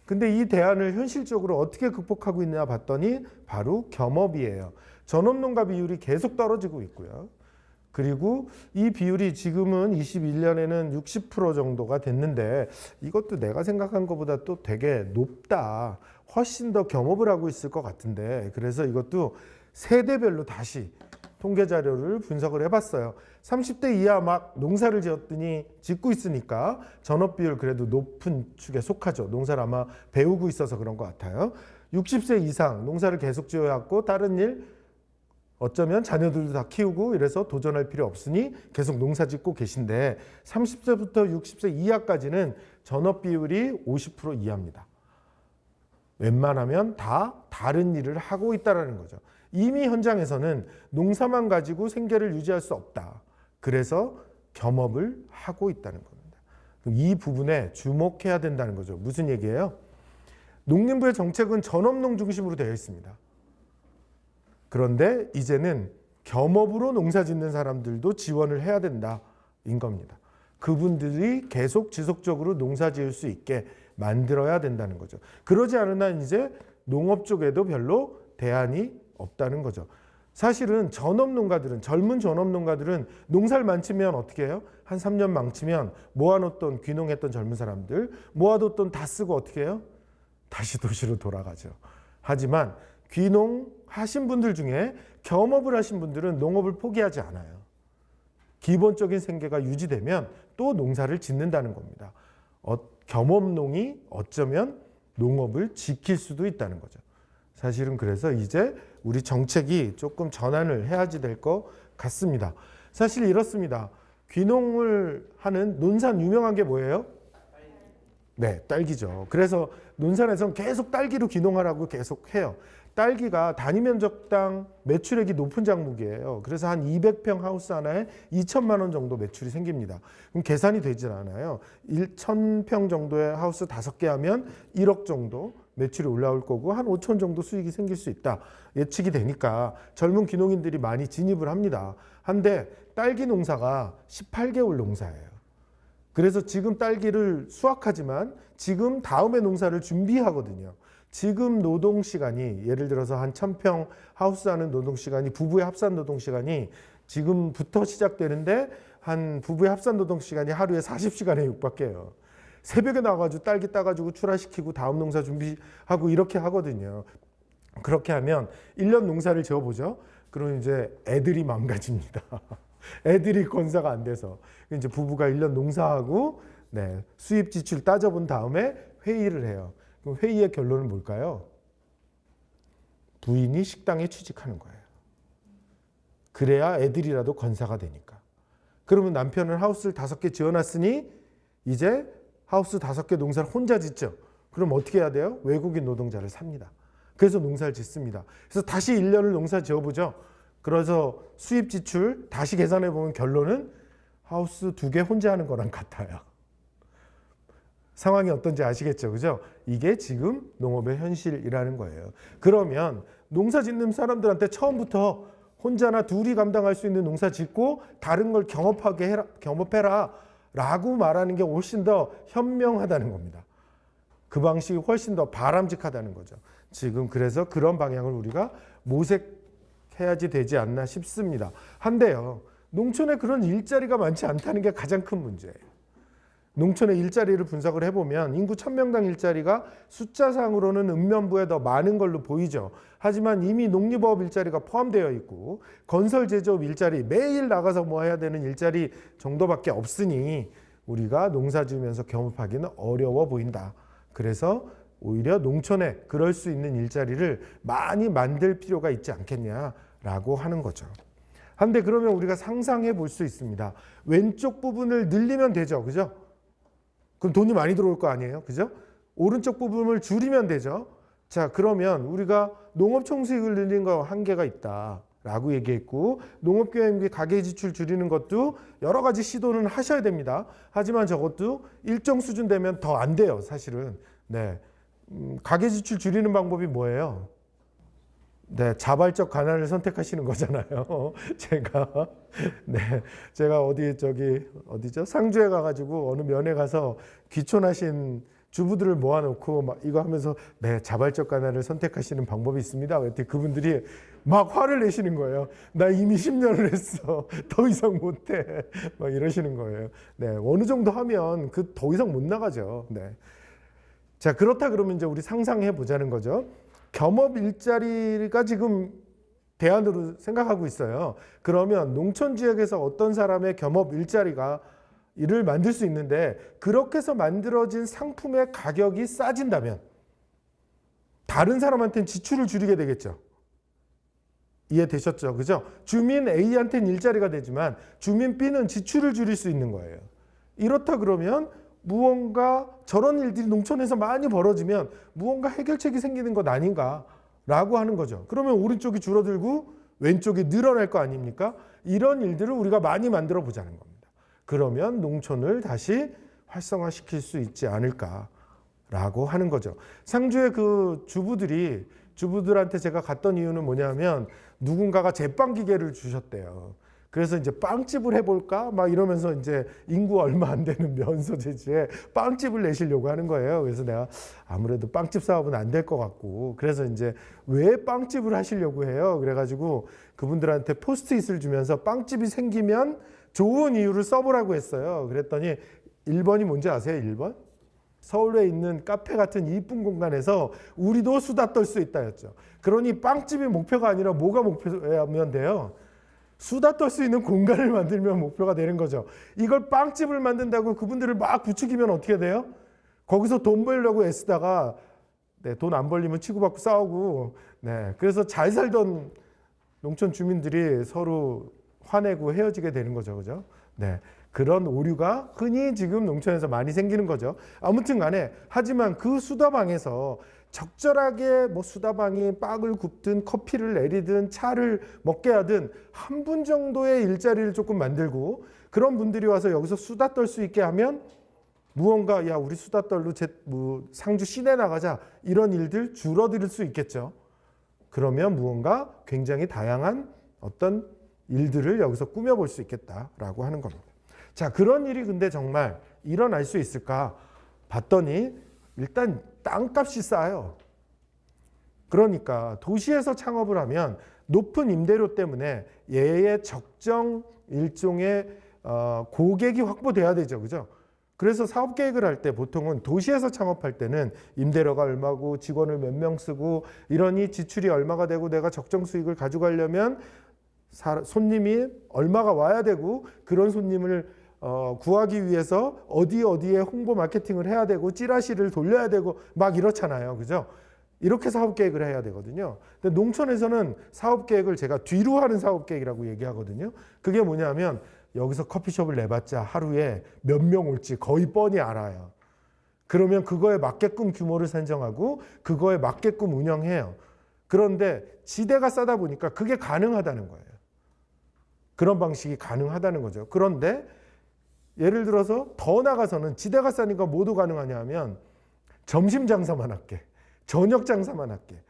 근데 이 대안을 현실적으로 어떻게 극복하고 있냐 봤더니 바로 겸업이에요. 전업농가 비율이 계속 떨어지고 있고요. 그리고 이 비율이 지금은 21년에는 60% 정도가 됐는데 이것도 내가 생각한 것보다 또 되게 높다. 훨씬 더 겸업을 하고 있을 것 같은데 그래서 이것도 세대별로 다시 통계 자료를 분석을 해봤어요. 30대 이하 막 농사를 짓고 있으니까 전업 비율 그래도 높은 축에 속하죠. 농사를 아마 배우고 있어서 그런 것 같아요. 60세 이상 농사를 계속 지어왔고 다른 일 어쩌면 자녀들도 다 키우고 이래서 도전할 필요 없으니 계속 농사 짓고 계신데 30세부터 60세 이하까지는 전업 비율이 50% 이하입니다. 웬만하면 다 다른 일을 하고 있다는 거죠. 이미 현장에서는 농사만 가지고 생계를 유지할 수 없다. 그래서 겸업을 하고 있다는 겁니다. 이 부분에 주목해야 된다는 거죠. 무슨 얘기예요? 농림부의 정책은 전업농 중심으로 되어 있습니다. 그런데 이제는 겸업으로 농사 짓는 사람들도 지원을 해야 된다인 겁니다. 그분들이 계속 지속적으로 농사 지을 수 있게 만들어야 된다는 거죠. 그러지 않은 한 이제 농업 쪽에도 별로 대안이 없다는 거죠. 사실은 전업농가들은, 젊은 전업농가들은 농사를 망치면 어떻게 해요? 한 3년 망치면 모아놓던, 귀농했던 젊은 사람들 모아뒀던 다 쓰고 어떻게 해요? 다시 도시로 돌아가죠. 하지만 귀농하신 분들 중에 겸업을 하신 분들은 농업을 포기하지 않아요. 기본적인 생계가 유지되면 또 농사를 짓는다는 겁니다. 겸업농이 어쩌면 농업을 지킬 수도 있다는 거죠. 사실은 그래서 이제 우리 정책이 조금 전환을 해야지 될 것 같습니다. 사실 이렇습니다. 귀농을 하는 논산 유명한 게 뭐예요? 네, 딸기죠. 그래서 논산에서는 계속 딸기로 귀농하라고 계속 해요. 딸기가 단위 면적당 매출액이 높은 작물이에요. 그래서 한 200평 하우스 하나에 2천만 원 정도 매출이 생깁니다. 그럼 계산이 되질 않아요. 1,000평 정도의 하우스 5개 하면 1억 정도 매출이 올라올 거고 한 5천 정도 수익이 생길 수 있다. 예측이 되니까 젊은 귀농인들이 많이 진입을 합니다. 한데 딸기 농사가 18개월 농사예요. 그래서 지금 딸기를 수확하지만 지금 다음에 농사를 준비하거든요. 지금 노동 시간이 예를 들어서 한 1,000평 하우스 하는 노동 시간이 부부의 합산 노동 시간이 지금부터 시작되는데 한 부부의 합산 노동 시간이 하루에 40시간에 육박해요. 새벽에 나가지고 딸기 따가지고 출하시키고 다음 농사 준비하고 이렇게 하거든요. 그렇게 하면 1년 농사를 지어보죠. 그럼 이제 애들이 망가집니다. 애들이 건사가 안 돼서 이제 부부가 1년 농사하고 수입 지출 따져본 다음에 회의를 해요. 그럼 회의의 결론은 뭘까요? 부인이 식당에 취직하는 거예요. 그래야 애들이라도 건사가 되니까. 그러면 남편은 하우스를 5개 지어놨으니 이제 하우스 5개 농사를 혼자 짓죠. 그럼 어떻게 해야 돼요? 외국인 노동자를 삽니다. 그래서 농사를 짓습니다. 그래서 다시 1년을 농사 지어보죠. 그래서 수입 지출 다시 계산해 보면 결론은 하우스 2개 혼자 하는 거랑 같아요. 상황이 어떤지 아시겠죠? 그죠? 이게 지금 농업의 현실이라는 거예요. 그러면 농사 짓는 사람들한테 처음부터 혼자나 둘이 감당할 수 있는 농사 짓고 다른 걸 겸업해라 라고 말하는 게 훨씬 더 현명하다는 겁니다. 그 방식이 훨씬 더 바람직하다는 거죠. 지금 그래서 그런 방향을 우리가 모색해야지 되지 않나 싶습니다. 한데요, 농촌에 그런 일자리가 많지 않다는 게 가장 큰 문제예요. 농촌의 일자리를 분석을 해보면 인구 1000명당 일자리가 숫자상으로는 읍면부에 더 많은 걸로 보이죠. 하지만 이미 농립업 일자리가 포함되어 있고 건설 제조업 일자리, 매일 나가서 뭐 해야 되는 일자리 정도밖에 없으니 우리가 농사 지으면서 겸업하기는 어려워 보인다. 그래서 오히려 농촌에 그럴 수 있는 일자리를 많이 만들 필요가 있지 않겠냐라고 하는 거죠. 한데 그러면 우리가 상상해 볼 수 있습니다. 왼쪽 부분을 늘리면 되죠. 그죠? 그럼 돈이 많이 들어올 거 아니에요? 그죠? 오른쪽 부분을 줄이면 되죠. 자, 그러면 우리가 농업총수익을 늘리는 거 한계가 있다라고 얘기했고 농업교육비 가계지출 줄이는 것도 여러 가지 시도는 하셔야 됩니다. 하지만 저것도 일정 수준 되면 더 안 돼요. 사실은. 가계지출 줄이는 방법이 뭐예요? 자발적 가난을 선택하시는 거잖아요. 제가 어디죠? 상주에 가가지고 어느 면에 가서 귀촌하신 주부들을 모아놓고 막 이거 하면서 자발적 가난을 선택하시는 방법이 있습니다. 그랬더니 그분들이 막 화를 내시는 거예요. 나 이미 10년을 했어. 더 이상 못해. 막 이러시는 거예요. 어느 정도 하면 더 이상 못 나가죠. 자, 그렇다 그러면 이제 우리 상상해 보자는 거죠. 겸업 일자리가 지금 대안으로 생각하고 있어요. 그러면 농촌 지역에서 어떤 사람의 겸업 일자리가 이를 만들 수 있는데 그렇게 해서 만들어진 상품의 가격이 싸진다면 다른 사람한테는 지출을 줄이게 되겠죠. 이해되셨죠? 그죠? 주민 A한테는 일자리가 되지만 주민 B는 지출을 줄일 수 있는 거예요. 이렇다 그러면 무언가 저런 일들이 농촌에서 많이 벌어지면 무언가 해결책이 생기는 것 아닌가라고 하는 거죠. 그러면 오른쪽이 줄어들고 왼쪽이 늘어날 거 아닙니까? 이런 일들을 우리가 많이 만들어 보자는 겁니다. 그러면 농촌을 다시 활성화시킬 수 있지 않을까라고 하는 거죠. 상주의 그 주부들한테 제가 갔던 이유는 뭐냐면 누군가가 제빵 기계를 주셨대요. 그래서 이제 빵집을 해볼까? 막 이러면서 이제 인구 얼마 안 되는 면소재지에 빵집을 내시려고 하는 거예요. 그래서 내가 아무래도 빵집 사업은 안 될 것 같고, 그래서 이제 왜 빵집을 하시려고 해요? 그래가지고 그분들한테 포스트잇을 주면서 빵집이 생기면 좋은 이유를 써보라고 했어요. 그랬더니 1번이 뭔지 아세요? 1번? 서울에 있는 카페 같은 이쁜 공간에서 우리도 수다 떨 수 있다였죠. 그러니 빵집이 목표가 아니라 뭐가 목표면 돼요? 수다 떨 수 있는 공간을 만들면 목표가 되는 거죠. 이걸 빵집을 만든다고 그분들을 막 부추기면 어떻게 돼요? 거기서 돈 벌려고 애쓰다가 돈 안 벌리면 치고받고 싸우고, 그래서 잘 살던 농촌 주민들이 서로 화내고 헤어지게 되는 거죠. 그죠? 그런 오류가 흔히 지금 농촌에서 많이 생기는 거죠. 아무튼 간에, 하지만 그 수다방에서 적절하게 뭐 수다방이 빵을 굽든 커피를 내리든 차를 먹게 하든 한 분 정도의 일자리를 조금 만들고, 그런 분들이 와서 여기서 수다 떨 수 있게 하면 무언가, 야 우리 수다 떨로 상주 시내 나가자, 이런 일들 줄어들 수 있겠죠. 그러면 무언가 굉장히 다양한 어떤 일들을 여기서 꾸며볼 수 있겠다라고 하는 겁니다. 자, 그런 일이 근데 정말 일어날 수 있을까 봤더니 일단 땅값이 싸요. 그러니까 도시에서 창업을 하면 높은 임대료 때문에 얘의 적정 일종의 고객이 확보돼야 되죠. 그죠? 그래서 사업 계획을 할 때 보통은 도시에서 창업할 때는 임대료가 얼마고 직원을 몇 명 쓰고 이러니 지출이 얼마가 되고 내가 적정 수익을 가져가려면 손님이 얼마가 와야 되고, 그런 손님을 구하기 위해서 어디에 홍보 마케팅을 해야 되고 찌라시를 돌려야 되고 막 이렇잖아요. 그죠? 이렇게 사업 계획을 해야 되거든요. 근데 농촌에서는 사업 계획을 제가 뒤로 하는 사업 계획이라고 얘기하거든요. 그게 뭐냐면 여기서 커피숍을 내봤자 하루에 몇 명 올지 거의 뻔히 알아요. 그러면 그거에 맞게끔 규모를 산정하고 그거에 맞게끔 운영해요. 그런데 지대가 싸다 보니까 그게 가능하다는 거예요. 그런 방식이 가능하다는 거죠. 그런데 예를 들어서 더 나가서는 지대가 싸니까 뭐도 가능하냐 하면 점심 장사만 할게, 저녁 장사만 할게,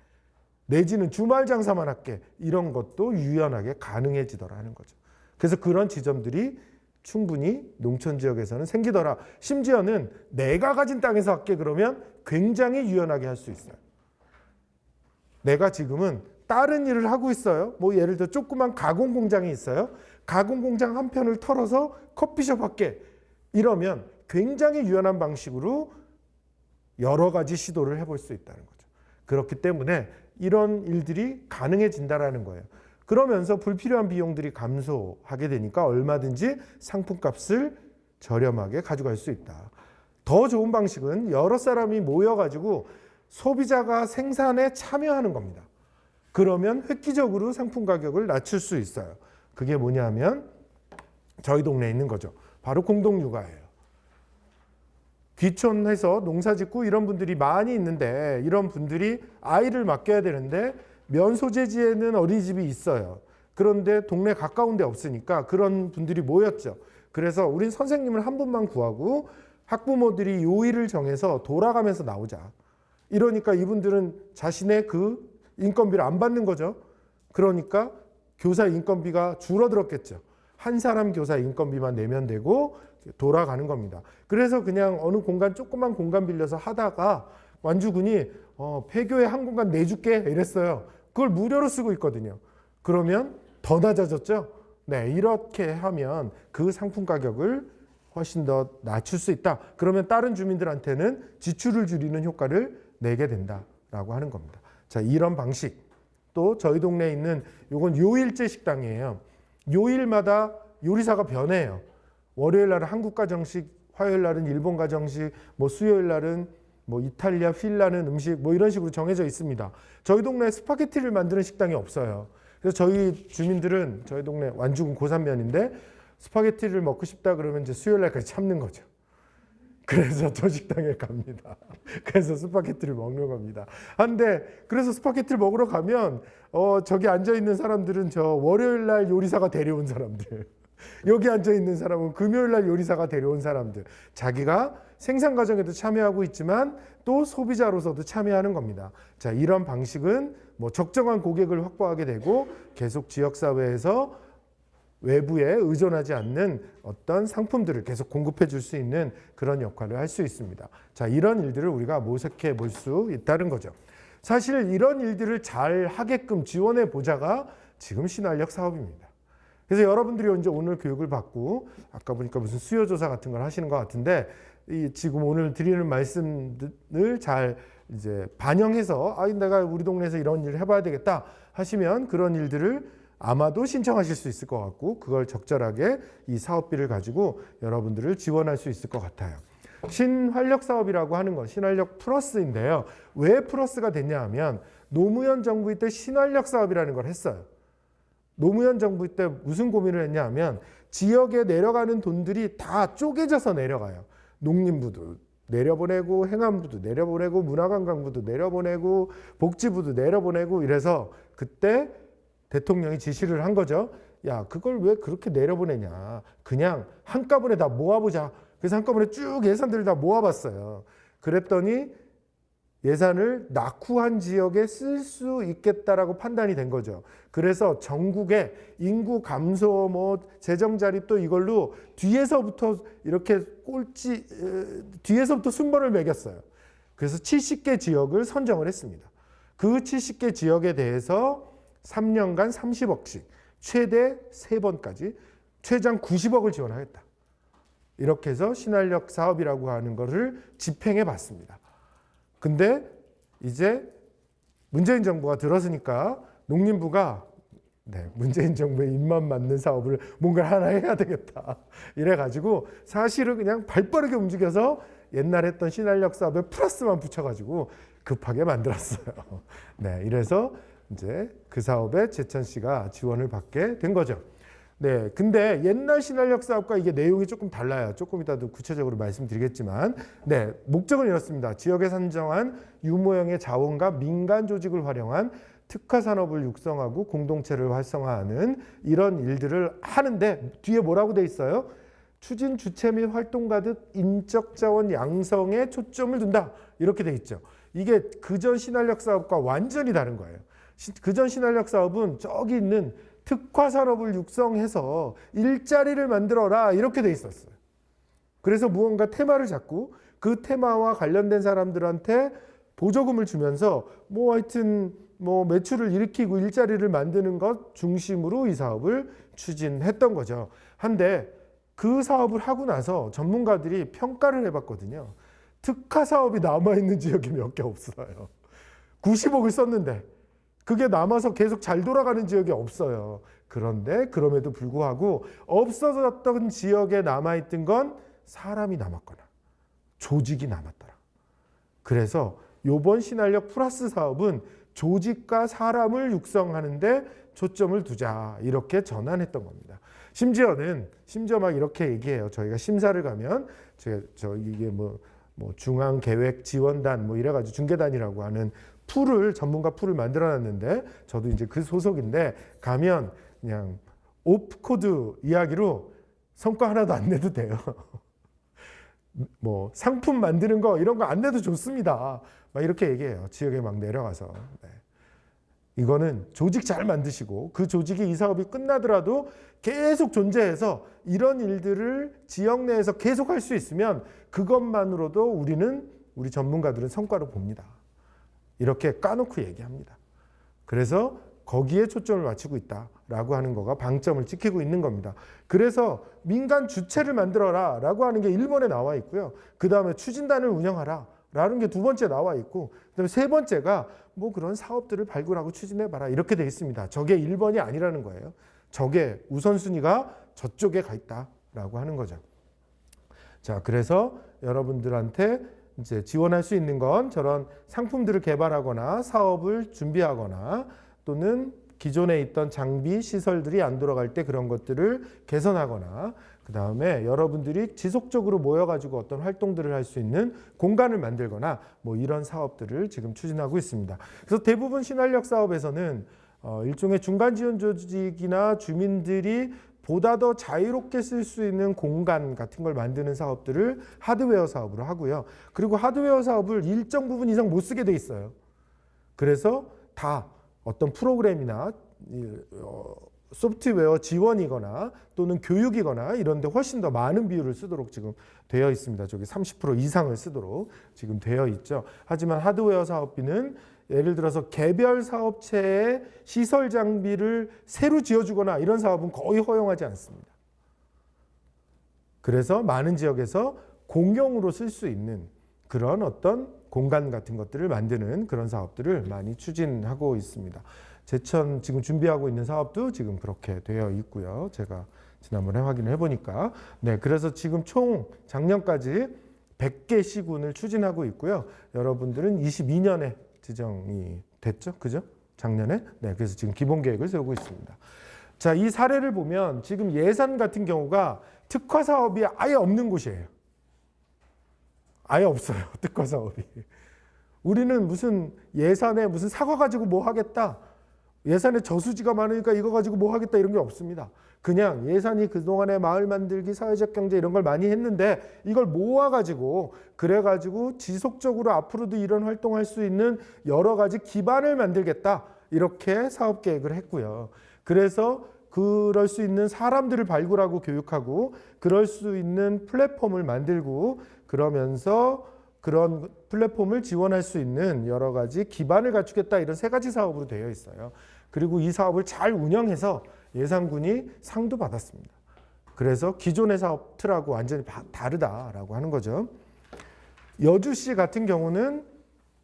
내지는 주말 장사만 할게, 이런 것도 유연하게 가능해지더라 하는 거죠. 그래서 그런 지점들이 충분히 농촌 지역에서는 생기더라. 심지어는 내가 가진 땅에서 할게 그러면 굉장히 유연하게 할 수 있어요. 내가 지금은 다른 일을 하고 있어요. 뭐 예를 들어 조그만 가공 공장이 있어요. 가공 공장 한 편을 털어서 커피숍 할게. 이러면 굉장히 유연한 방식으로 여러 가지 시도를 해볼 수 있다는 거죠. 그렇기 때문에 이런 일들이 가능해진다라는 거예요. 그러면서 불필요한 비용들이 감소하게 되니까 얼마든지 상품값을 저렴하게 가져갈 수 있다. 더 좋은 방식은 여러 사람이 모여가지고 소비자가 생산에 참여하는 겁니다. 그러면 획기적으로 상품 가격을 낮출 수 있어요. 그게 뭐냐면 저희 동네에 있는 거죠. 바로 공동육아예요. 귀촌해서 농사 짓고 이런 분들이 많이 있는데, 이런 분들이 아이를 맡겨야 되는데 면소재지에는 어린이집이 있어요. 그런데 동네 가까운 데 없으니까 그런 분들이 모였죠. 그래서 우린 선생님을 한 분만 구하고 학부모들이 요일을 정해서 돌아가면서 나오자. 이러니까 이분들은 자신의 그 인건비를 안 받는 거죠. 그러니까 교사 인건비가 줄어들었겠죠. 한 사람 교사 인건비만 내면 되고 돌아가는 겁니다. 그래서 그냥 어느 공간, 조그만 공간 빌려서 하다가 완주군이 폐교에 한 공간 내줄게 이랬어요. 그걸 무료로 쓰고 있거든요. 그러면 더 낮아졌죠. 이렇게 하면 그 상품 가격을 훨씬 더 낮출 수 있다. 그러면 다른 주민들한테는 지출을 줄이는 효과를 내게 된다라고 하는 겁니다. 자, 이런 방식. 또 저희 동네에 있는 요건 요일제 식당이에요. 요일마다 요리사가 변해요. 월요일 날은 한국 가정식, 화요일 날은 일본 가정식, 뭐 수요일 날은 뭐 이탈리아, 휠라는 음식, 뭐 이런 식으로 정해져 있습니다. 저희 동네에 스파게티를 만드는 식당이 없어요. 그래서 저희 주민들은, 저희 동네 완주군 고산면인데 스파게티를 먹고 싶다 그러면 이제 수요일 날까지 참는 거죠. 그래서 저 식당에 갑니다. 그래서 스파게티를 먹는 겁니다. 그래서 스파게티를 먹으러 가면 저기 앉아 있는 사람들은 저 월요일 날 요리사가 데려온 사람들. 여기 앉아 있는 사람은 금요일 날 요리사가 데려온 사람들, 자기가 생산 과정에도 참여하고 있지만 또 소비자로서도 참여하는 겁니다. 자, 이런 방식은 뭐 적정한 고객을 확보하게 되고 계속 지역 사회에서 외부에 의존하지 않는 어떤 상품들을 계속 공급해 줄 수 있는 그런 역할을 할 수 있습니다. 자, 이런 일들을 우리가 모색해 볼 수 있다는 거죠. 사실 이런 일들을 잘 하게끔 지원해 보자가 지금 신활력 사업입니다. 그래서 여러분들이 이제 오늘 교육을 받고 아까 보니까 무슨 수요조사 같은 걸 하시는 것 같은데 지금 오늘 드리는 말씀을 잘 이제 반영해서 내가 우리 동네에서 이런 일을 해봐야 되겠다 하시면 그런 일들을 아마도 신청하실 수 있을 것 같고 그걸 적절하게 이 사업비를 가지고 여러분들을 지원할 수 있을 것 같아요. 신활력 사업이라고 하는 건 신활력 플러스인데요. 왜 플러스가 됐냐 하면 노무현 정부 때 신활력 사업이라는 걸 했어요. 노무현 정부 때 무슨 고민을 했냐 하면 지역에 내려가는 돈들이 다 쪼개져서 내려가요. 농림부도 내려보내고 행안부도 내려보내고 문화관광부도 내려보내고 복지부도 내려보내고 이래서 그때 대통령이 지시를 한 거죠. 야, 그걸 왜 그렇게 내려보내냐. 그냥 한꺼번에 다 모아보자. 그래서 한꺼번에 쭉 예산들을 다 모아봤어요. 그랬더니 예산을 낙후한 지역에 쓸 수 있겠다라고 판단이 된 거죠. 그래서 전국에 인구 감소, 뭐 재정 자립도 이걸로 뒤에서부터 이렇게 뒤에서부터 순번을 매겼어요. 그래서 70개 지역을 선정을 했습니다. 그 70개 지역에 대해서 3년간 30억씩 최대 3번까지 최장 90억을 지원하겠다. 이렇게 해서 신활력 사업이라고 하는 것을 집행해 봤습니다. 근데 이제 문재인 정부가 들었으니까 농림부가 문재인 정부의 입맛 맞는 사업을 뭔가 하나 해야 되겠다. 이래가지고 사실은 그냥 발빠르게 움직여서 옛날 했던 신활력 사업에 플러스만 붙여가지고 급하게 만들었어요. 이래서 이제 그 사업에 제천 씨가 지원을 받게 된 거죠. 근데 옛날 신활력 사업과 이게 내용이 조금 달라요. 조금 이따도 구체적으로 말씀드리겠지만, 목적은 이렇습니다. 지역에 산정한 유모형의 자원과 민간 조직을 활용한 특화 산업을 육성하고 공동체를 활성화하는 이런 일들을 하는데 뒤에 뭐라고 돼 있어요? 추진 주체 및 활동가 등 인적 자원 양성에 초점을 둔다. 이렇게 돼 있죠. 이게 그전 신활력 사업과 완전히 다른 거예요. 그전 신활력 사업은 저기 있는 특화 산업을 육성해서 일자리를 만들어라 이렇게 돼 있었어요. 그래서 무언가 테마를 잡고 그 테마와 관련된 사람들한테 보조금을 주면서 하여튼 매출을 일으키고 일자리를 만드는 것 중심으로 이 사업을 추진했던 거죠. 한데 그 사업을 하고 나서 전문가들이 평가를 해봤거든요. 특화 사업이 남아있는 지역이 몇 개 없어요. 90억을 썼는데 그게 남아서 계속 잘 돌아가는 지역이 없어요. 그런데 그럼에도 불구하고 없어졌던 지역에 남아있던 건 사람이 남았거나 조직이 남았더라. 그래서 이번 신활력 플러스 사업은 조직과 사람을 육성하는데 초점을 두자 이렇게 전환했던 겁니다. 심지어 막 이렇게 얘기해요. 저희가 심사를 가면 이게 중앙계획지원단 이래가지고 중계단이라고 하는 전문가 풀을 만들어놨는데 저도 이제 그 소속인데 가면 그냥 오프코드 이야기로 성과 하나도 안 내도 돼요. 상품 만드는 거 이런 거 안 내도 좋습니다. 막 이렇게 얘기해요. 지역에 막 내려가서. 이거는 조직 잘 만드시고 그 조직이 이 사업이 끝나더라도 계속 존재해서 이런 일들을 지역 내에서 계속 할 수 있으면 그것만으로도 우리 전문가들은 성과를 봅니다. 이렇게 까놓고 얘기합니다. 그래서 거기에 초점을 맞추고 있다라고 하는 거가 방점을 찍히고 있는 겁니다. 그래서 민간 주체를 만들어라 라고 하는 게 1번에 나와 있고요. 그 다음에 추진단을 운영하라 라는 게 2번째 나와 있고 그 다음에 3번째가 그런 사업들을 발굴하고 추진해봐라 이렇게 돼 있습니다. 저게 1번이 아니라는 거예요. 저게 우선순위가 저쪽에 가 있다라고 하는 거죠. 자, 그래서 여러분들한테 이제 지원할 수 있는 건 저런 상품들을 개발하거나 사업을 준비하거나 또는 기존에 있던 장비, 시설들이 안 돌아갈 때 그런 것들을 개선하거나 그 다음에 여러분들이 지속적으로 모여가지고 어떤 활동들을 할 수 있는 공간을 만들거나 이런 사업들을 지금 추진하고 있습니다. 그래서 대부분 신활력 사업에서는 일종의 중간 지원 조직이나 주민들이 보다 더 자유롭게 쓸 수 있는 공간 같은 걸 만드는 사업들을 하드웨어 사업으로 하고요. 그리고 하드웨어 사업을 일정 부분 이상 못 쓰게 돼 있어요. 그래서 다 어떤 프로그램이나 소프트웨어 지원이거나 또는 교육이거나 이런 데 훨씬 더 많은 비율을 쓰도록 지금 되어 있습니다. 저기 30% 이상을 쓰도록 지금 되어 있죠. 하지만 하드웨어 사업비는 예를 들어서 개별 사업체의 시설 장비를 새로 지어주거나 이런 사업은 거의 허용하지 않습니다. 그래서 많은 지역에서 공용으로 쓸 수 있는 그런 어떤 공간 같은 것들을 만드는 그런 사업들을 많이 추진하고 있습니다. 제천 지금 준비하고 있는 사업도 지금 그렇게 되어 있고요. 제가 지난번에 확인을 해보니까. 네, 그래서 지금 총 작년까지 100개 시군을 추진하고 있고요. 여러분들은 22년에 지정이 됐죠? 그죠? 작년에? 네, 그래서 지금 기본 계획을 세우고 있습니다. 자, 이 사례를 보면 지금 예산 같은 경우가 특화 사업이 아예 없는 곳이에요. 아예 없어요. 특화 사업이. 우리는 무슨 예산에 무슨 사과 가지고 뭐 하겠다. 예산에 저수지가 많으니까 이거 가지고 뭐 하겠다 이런 게 없습니다. 그냥 예산이 그동안에 마을 만들기, 사회적 경제 이런 걸 많이 했는데 이걸 모아가지고 그래가지고 지속적으로 앞으로도 이런 활동할 수 있는 여러 가지 기반을 만들겠다. 이렇게 사업 계획을 했고요. 그래서 그럴 수 있는 사람들을 발굴하고 교육하고 그럴 수 있는 플랫폼을 만들고 그러면서 그런 플랫폼을 지원할 수 있는 여러 가지 기반을 갖추겠다 이런 세 가지 사업으로 되어 있어요. 그리고 이 사업을 잘 운영해서 예산군이 상도 받았습니다. 그래서 기존의 사업 틀하고 완전히 다르다라고 하는 거죠. 여주시 같은 경우는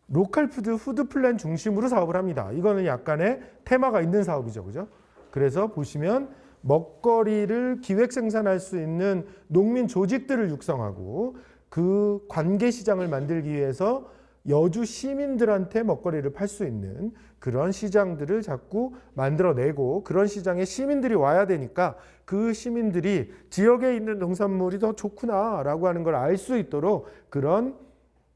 로컬 푸드 플랜 중심으로 사업을 합니다. 이거는 약간의 테마가 있는 사업이죠. 그죠? 그래서 보시면 먹거리를 기획 생산할 수 있는 농민 조직들을 육성하고 그 관계 시장을 만들기 위해서 여주 시민들한테 먹거리를 팔 수 있는 그런 시장들을 자꾸 만들어내고 그런 시장에 시민들이 와야 되니까 그 시민들이 지역에 있는 농산물이 더 좋구나라고 하는 걸 알 수 있도록 그런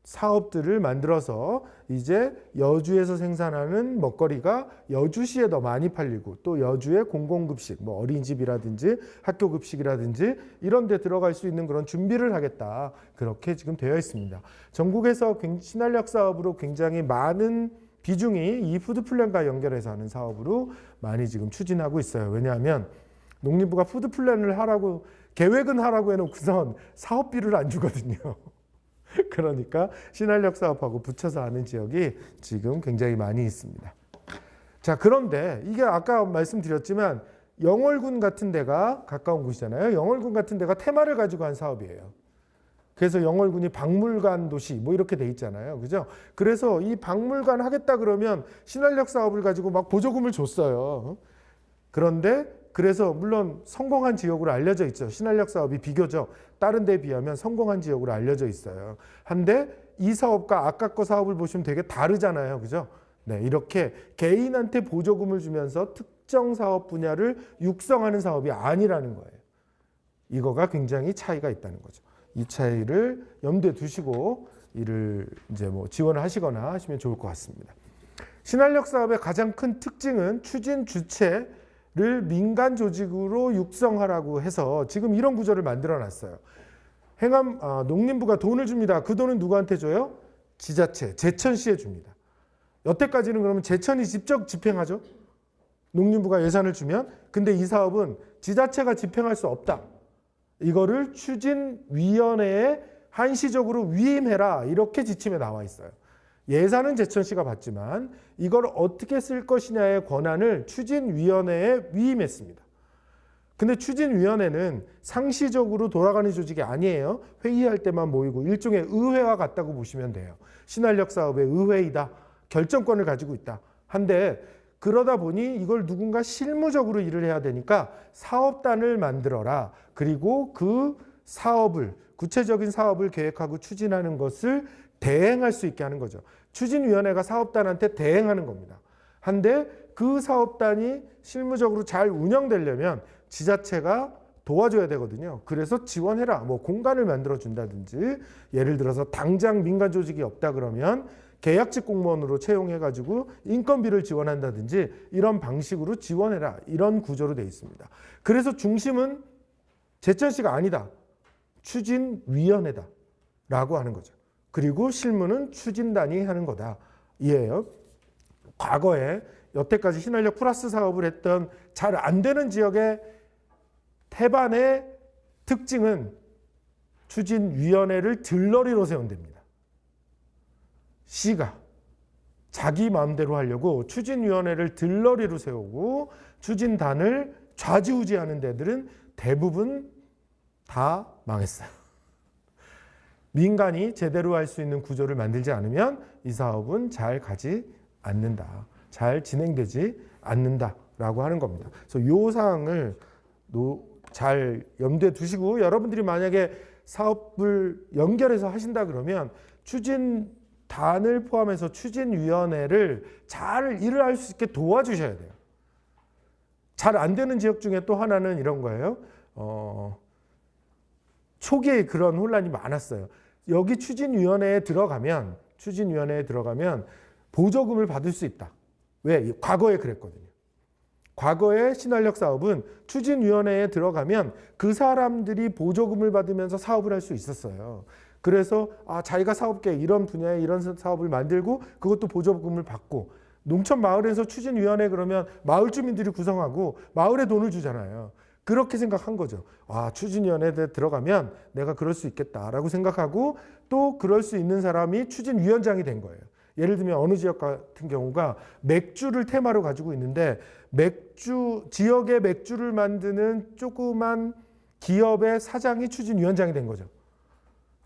사업들을 만들어서 이제 여주에서 생산하는 먹거리가 여주시에 더 많이 팔리고 또 여주의 공공급식, 뭐 어린이집이라든지 학교급식이라든지 이런 데 들어갈 수 있는 그런 준비를 하겠다. 그렇게 지금 되어 있습니다. 전국에서 신활력 사업으로 굉장히 많은 비중이 이 푸드플랜과 연결해서 하는 사업으로 많이 지금 추진하고 있어요. 왜냐하면 농림부가 푸드플랜을 하라고 계획은 하라고 해놓고선 사업비를 안 주거든요. 그러니까 신활력 사업하고 붙여서 하는 지역이 지금 굉장히 많이 있습니다. 자, 그런데 이게 아까 말씀드렸지만 영월군 같은 데가 가까운 곳이잖아요. 영월군 같은 데가 테마를 가지고 한 사업이에요. 그래서 영월군이 박물관 도시 뭐 이렇게 돼 있잖아요. 그죠? 그래서 이 박물관 하겠다 그러면 신활력 사업을 가지고 막 보조금을 줬어요. 그런데 그래서 물론 성공한 지역으로 알려져 있죠. 신활력 사업이 비교적 다른 데에 비하면 성공한 지역으로 알려져 있어요. 한데 이 사업과 아까 거 사업을 보시면 되게 다르잖아요. 그죠? 네, 이렇게 개인한테 보조금을 주면서 특정 사업 분야를 육성하는 사업이 아니라는 거예요. 이거가 굉장히 차이가 있다는 거죠. 이 차이를 염두에 두시고 이를 이제 뭐 지원을 하시거나 하시면 좋을 것 같습니다. 신활력 사업의 가장 큰 특징은 추진 주체를 민간 조직으로 육성하라고 해서 지금 이런 구조를 만들어 놨어요. 농림부가 돈을 줍니다. 그 돈은 누구한테 줘요? 지자체, 제천시에 줍니다. 여태까지는 그러면 제천이 직접 집행하죠. 농림부가 예산을 주면. 근데 이 사업은 지자체가 집행할 수 없다. 이거를 추진위원회에 한시적으로 위임해라. 이렇게 지침에 나와 있어요. 예산은 제천시가 받지만 이걸 어떻게 쓸 것이냐의 권한을 추진위원회에 위임했습니다. 근데 추진위원회는 상시적으로 돌아가는 조직이 아니에요. 회의할 때만 모이고 일종의 의회와 같다고 보시면 돼요. 신활력 사업의 의회이다. 결정권을 가지고 있다. 한데 그러다 보니 이걸 누군가 실무적으로 일을 해야 되니까 사업단을 만들어라. 그리고 그 사업을 구체적인 사업을 계획하고 추진하는 것을 대행할 수 있게 하는 거죠. 추진위원회가 사업단한테 대행하는 겁니다. 한데 그 사업단이 실무적으로 잘 운영되려면 지자체가 도와줘야 되거든요. 그래서 지원해라. 뭐 공간을 만들어 준다든지 예를 들어서 당장 민간 조직이 없다 그러면 계약직 공무원으로 채용해가지고 인건비를 지원한다든지 이런 방식으로 지원해라. 이런 구조로 되어 있습니다. 그래서 중심은 제천시가 아니다. 추진위원회다. 라고 하는 거죠. 그리고 실무는 추진단이 하는 거다. 이에요. 과거에 여태까지 신한력 플러스 사업을 했던 잘 안 되는 지역의 태반의 특징은 추진위원회를 들러리로 세운답니다. 시가 자기 마음대로 하려고 추진위원회를 들러리로 세우고 추진단을 좌지우지하는 데들은 대부분 다 망했어요. 민간이 제대로 할 수 있는 구조를 만들지 않으면 이 사업은 잘 가지 않는다. 잘 진행되지 않는다라고 하는 겁니다. 그래서 이 사항을 잘 염두에 두시고 여러분들이 만약에 사업을 연결해서 하신다 그러면 추진단을 포함해서 추진위원회를 잘 일을 할 수 있게 도와주셔야 돼요. 잘 안 되는 지역 중에 또 하나는 이런 거예요. 초기에 그런 혼란이 많았어요. 여기 추진위원회에 들어가면 보조금을 받을 수 있다. 왜? 과거에 그랬거든요. 과거에 신한력 사업은 추진위원회에 들어가면 그 사람들이 보조금을 받으면서 사업을 할 수 있었어요. 그래서 자기가 사업계 이런 분야에 이런 사업을 만들고 그것도 보조금을 받고 농촌 마을에서 추진위원회 그러면 마을 주민들이 구성하고 마을에 돈을 주잖아요. 그렇게 생각한 거죠. 추진위원회에 들어가면 내가 그럴 수 있겠다라고 생각하고 또 그럴 수 있는 사람이 추진위원장이 된 거예요. 예를 들면 어느 지역 같은 경우가 맥주를 테마로 가지고 있는데 지역의 맥주를 만드는 조그만 기업의 사장이 추진위원장이 된 거죠.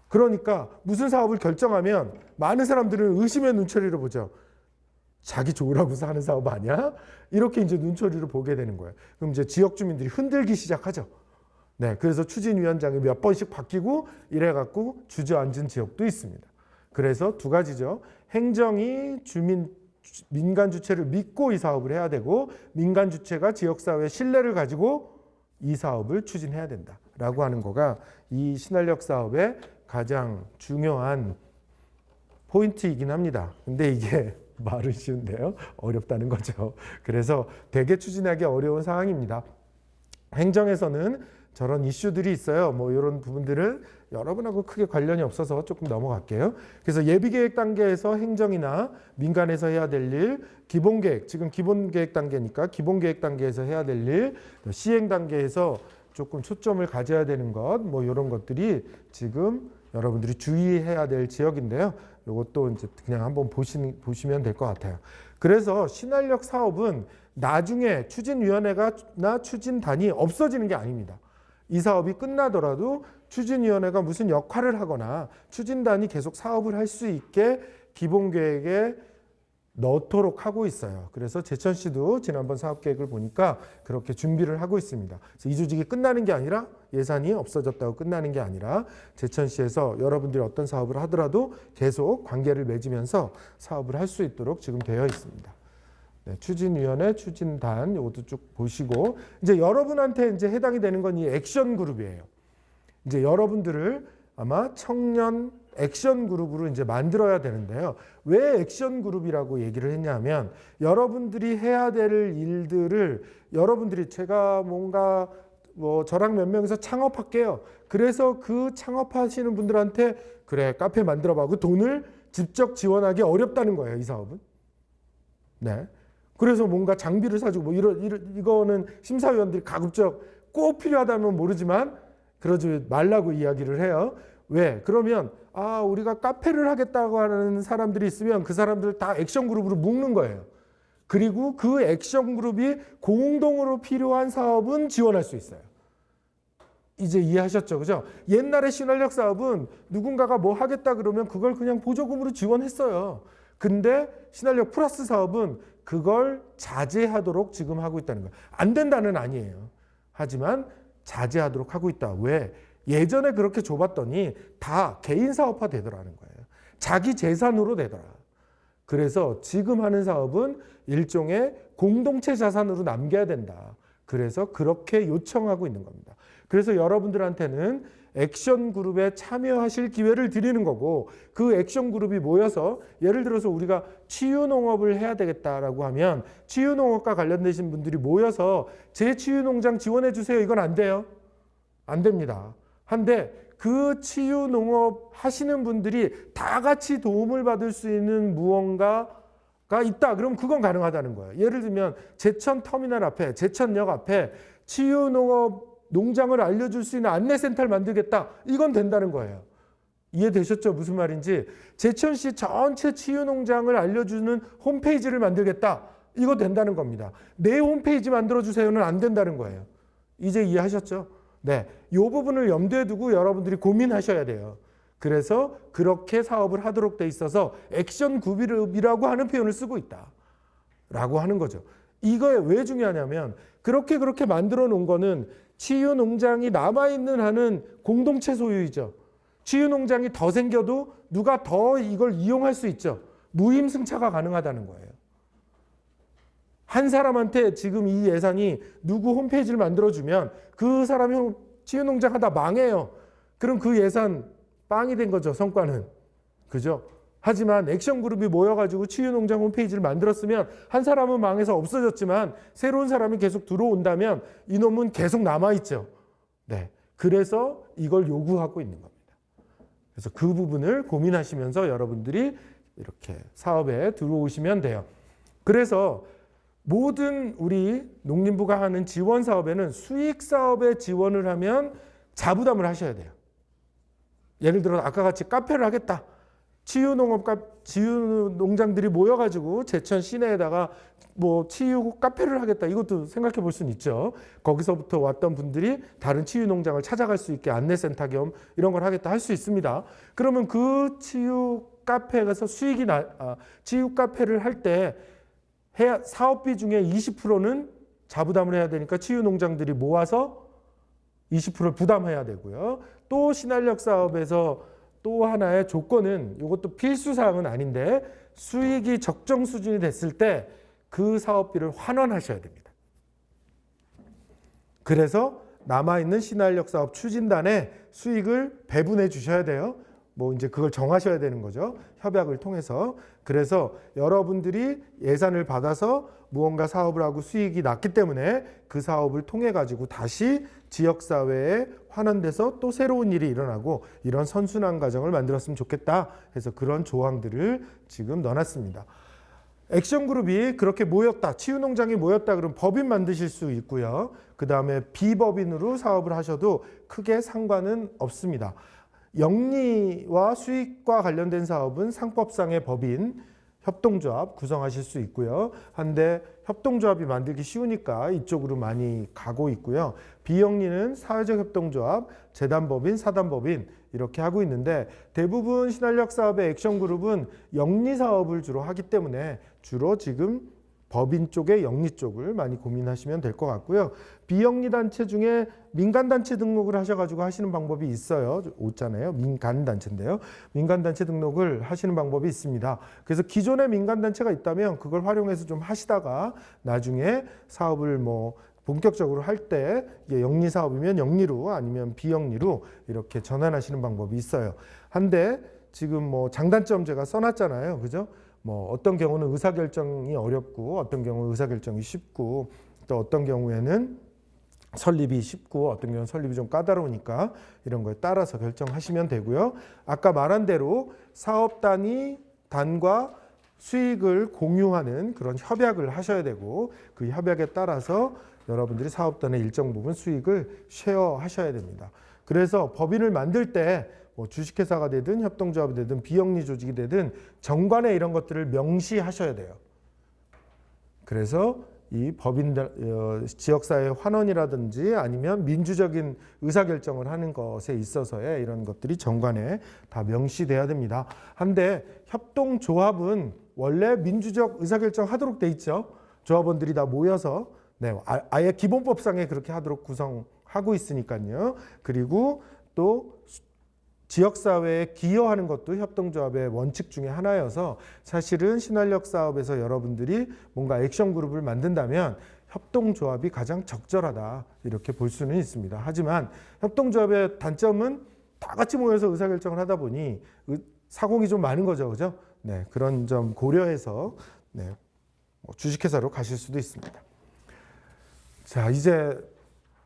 그러니까 무슨 사업을 결정하면 많은 사람들은 의심의 눈초리로 보죠. 자기 좋으라고 하는 사업 아니야? 이렇게 이제 눈초리로 보게 되는 거예요. 그럼 이제 지역 주민들이 흔들기 시작하죠. 네, 그래서 추진위원장이 몇 번씩 바뀌고 이래갖고 주저앉은 지역도 있습니다. 그래서 두 가지죠. 행정이 민간 주체를 믿고 이 사업을 해야 되고 민간 주체가 지역사회의 신뢰를 가지고 이 사업을 추진해야 된다라고 하는 거가 이 신한력 사업의 가장 중요한 포인트이긴 합니다. 근데 이게 말은 쉬운데요. 어렵다는 거죠. 그래서 되게 추진하기 어려운 상황입니다. 행정에서는 저런 이슈들이 있어요. 이런 부분들은 여러분하고 크게 관련이 없어서 조금 넘어갈게요. 그래서 예비계획 단계에서 행정이나 민간에서 해야 될 일, 기본계획, 지금 기본계획 단계니까 기본계획 단계에서 해야 될 일, 시행 단계에서 조금 초점을 가져야 되는 것, 이런 것들이 지금 여러분들이 주의해야 될 지역인데요. 이것도 이제 그냥 한번 보시면 될 것 같아요. 그래서 신한력 사업은 나중에 추진위원회나 추진단이 없어지는 게 아닙니다. 이 사업이 끝나더라도 추진위원회가 무슨 역할을 하거나 추진단이 계속 사업을 할 수 있게 기본계획에 넣도록 하고 있어요. 그래서 제천시도 지난번 사업계획을 보니까 그렇게 준비를 하고 있습니다. 그래서 이 조직이 끝나는 게 아니라 예산이 없어졌다고 끝나는 게 아니라 제천시에서 여러분들이 어떤 사업을 하더라도 계속 관계를 맺으면서 사업을 할 수 있도록 지금 되어 있습니다. 네, 추진위원회, 추진단 이것도 쭉 보시고 이제 여러분한테 이제 해당이 되는 건 이 액션 그룹이에요. 이제 여러분들을 아마 청년 액션 그룹으로 이제 만들어야 되는데요. 왜 액션 그룹이라고 얘기를 했냐면 여러분들이 해야 될 일들을 여러분들이 제가 뭔가 저랑 몇 명이서 창업할게요. 그래서 그 창업하시는 분들한테 그래 카페 만들어봐. 그 돈을 직접 지원하기 어렵다는 거예요. 이 사업은. 네. 그래서 뭔가 장비를 사주고 이거는 심사위원들이 가급적 꼭 필요하다면 모르지만 그러지 말라고 이야기를 해요. 왜? 그러면 우리가 카페를 하겠다고 하는 사람들이 있으면 그 사람들 다 액션 그룹으로 묶는 거예요. 그리고 그 액션 그룹이 공동으로 필요한 사업은 지원할 수 있어요. 이제 이해하셨죠? 그죠? 옛날에 신한력 사업은 누군가가 뭐 하겠다 그러면 그걸 그냥 보조금으로 지원했어요. 근데 신한력 플러스 사업은 그걸 자제하도록 지금 하고 있다는 거예요. 안 된다는 아니에요. 하지만 자제하도록 하고 있다. 왜? 예전에 그렇게 줘봤더니 다 개인 사업화 되더라는 거예요. 자기 재산으로 되더라. 그래서 지금 하는 사업은 일종의 공동체 자산으로 남겨야 된다. 그래서 그렇게 요청하고 있는 겁니다. 그래서 여러분들한테는 액션 그룹에 참여하실 기회를 드리는 거고, 그 액션 그룹이 모여서 예를 들어서 우리가 치유 농업을 해야 되겠다라고 하면 치유 농업과 관련되신 분들이 모여서 제 치유 농장 지원해 주세요. 이건 안 돼요. 안 됩니다. 한데 그 치유 농업 하시는 분들이 다 같이 도움을 받을 수 있는 무언가가 있다. 그럼 그건 가능하다는 거예요. 예를 들면 제천 터미널 앞에, 제천역 앞에 치유 농업 농장을 알려줄 수 있는 안내센터를 만들겠다. 이건 된다는 거예요. 이해되셨죠? 무슨 말인지. 제천시 전체 치유농장을 알려주는 홈페이지를 만들겠다. 이거 된다는 겁니다. 내 홈페이지 만들어주세요는 안 된다는 거예요. 이제 이해하셨죠? 네, 이 부분을 염두에 두고 여러분들이 고민하셔야 돼요. 그래서 그렇게 사업을 하도록 돼 있어서 액션 그룹이라고 하는 표현을 쓰고 있다. 라고 하는 거죠. 이거 왜 중요하냐면 그렇게 만들어 놓은 거는 치유농장이 남아있는 한은 공동체 소유이죠. 치유농장이 더 생겨도 누가 더 이걸 이용할 수 있죠. 무임승차가 가능하다는 거예요. 한 사람한테 지금 이 예산이 누구 홈페이지를 만들어주면 그 사람이 치유농장 하다 망해요. 그럼 그 예산 빵이 된 거죠. 성과는. 그죠? 하지만 액션그룹이 모여가지고 치유농장 홈페이지를 만들었으면 한 사람은 망해서 없어졌지만 새로운 사람이 계속 들어온다면 이놈은 계속 남아있죠. 네, 그래서 이걸 요구하고 있는 겁니다. 그래서 그 부분을 고민하시면서 여러분들이 이렇게 사업에 들어오시면 돼요. 그래서 모든 우리 농림부가 하는 지원 사업에는 수익 사업에 지원을 하면 자부담을 하셔야 돼요. 예를 들어 아까 같이 카페를 하겠다. 치유 농장들이 모여가지고 제천 시내에다가 뭐 치유 카페를 하겠다. 이것도 생각해 볼 수는 있죠. 거기서부터 왔던 분들이 다른 치유 농장을 찾아갈 수 있게 안내센터 겸 이런 걸 하겠다 할 수 있습니다. 그러면 그 치유 카페에 가서 치유 카페를 할 때 사업비 중에 20%는 자부담을 해야 되니까 치유 농장들이 모아서 20%를 부담해야 되고요. 또 신활력 사업에서 또 하나의 조건은 이것도 필수사항은 아닌데 수익이 적정 수준이 됐을 때 그 사업비를 환원하셔야 됩니다. 그래서 남아있는 신활력 사업 추진단에 수익을 배분해 주셔야 돼요. 뭐 이제 그걸 정하셔야 되는 거죠. 협약을 통해서. 그래서 여러분들이 예산을 받아서 무언가 사업을 하고 수익이 났기 때문에 그 사업을 통해 가지고 다시 지역사회에 환원돼서 또 새로운 일이 일어나고 이런 선순환 과정을 만들었으면 좋겠다 해서 그런 조항들을 지금 넣어놨습니다. 액션그룹이 그렇게 모였다, 치유농장이 모였다 그러면 법인 만드실 수 있고요. 그 다음에 비법인으로 사업을 하셔도 크게 상관은 없습니다. 영리와 수익과 관련된 사업은 상법상의 법인, 협동조합 구성하실 수 있고요. 한데 협동조합이 만들기 쉬우니까 이쪽으로 많이 가고 있고요. 비영리는 사회적 협동조합, 재단법인, 사단법인 이렇게 하고 있는데 대부분 신활력 사업의 액션그룹은 영리 사업을 주로 하기 때문에 주로 지금 법인 쪽의 영리 쪽을 많이 고민하시면 될 것 같고요. 비영리 단체 중에 민간단체 등록을 하셔가지고 하시는 방법이 있어요. 오잖아요. 민간단체인데요. 민간단체 등록을 하시는 방법이 있습니다. 그래서 기존에 민간단체가 있다면 그걸 활용해서 좀 하시다가 나중에 사업을 뭐 본격적으로 할 때 영리 사업이면 영리로 아니면 비영리로 이렇게 전환하시는 방법이 있어요. 한데 지금 뭐 장단점 제가 써놨잖아요. 그죠? 뭐 어떤 경우는 의사결정이 어렵고 어떤 경우는 의사결정이 쉽고 또 어떤 경우에는 설립이 쉽고 어떤 경우는 설립이 좀 까다로우니까 이런 거에 따라서 결정하시면 되고요. 아까 말한 대로 사업단과 수익을 공유하는 그런 협약을 하셔야 되고 그 협약에 따라서 여러분들이 사업단의 일정 부분 수익을 쉐어하셔야 됩니다. 그래서 법인을 만들 때 뭐 주식회사가 되든 협동조합이 되든 비영리 조직이 되든 정관에 이런 것들을 명시하셔야 돼요. 그래서 이 법인들 지역사회 환원이라든지 아니면 민주적인 의사결정을 하는 것에 있어서의 이런 것들이 정관에 다 명시돼야 됩니다. 한데 협동조합은 원래 민주적 의사결정 하도록 돼 있죠. 조합원들이 다 모여서 아예 기본법상에 그렇게 하도록 구성하고 있으니까요. 그리고 또 지역사회에 기여하는 것도 협동조합의 원칙 중에 하나여서 사실은 신활력 사업에서 여러분들이 뭔가 액션그룹을 만든다면 협동조합이 가장 적절하다 이렇게 볼 수는 있습니다. 하지만 협동조합의 단점은 다 같이 모여서 의사결정을 하다 보니 사공이 좀 많은 거죠, 그죠? 네, 그런 점 고려해서 네, 주식회사로 가실 수도 있습니다. 자, 이제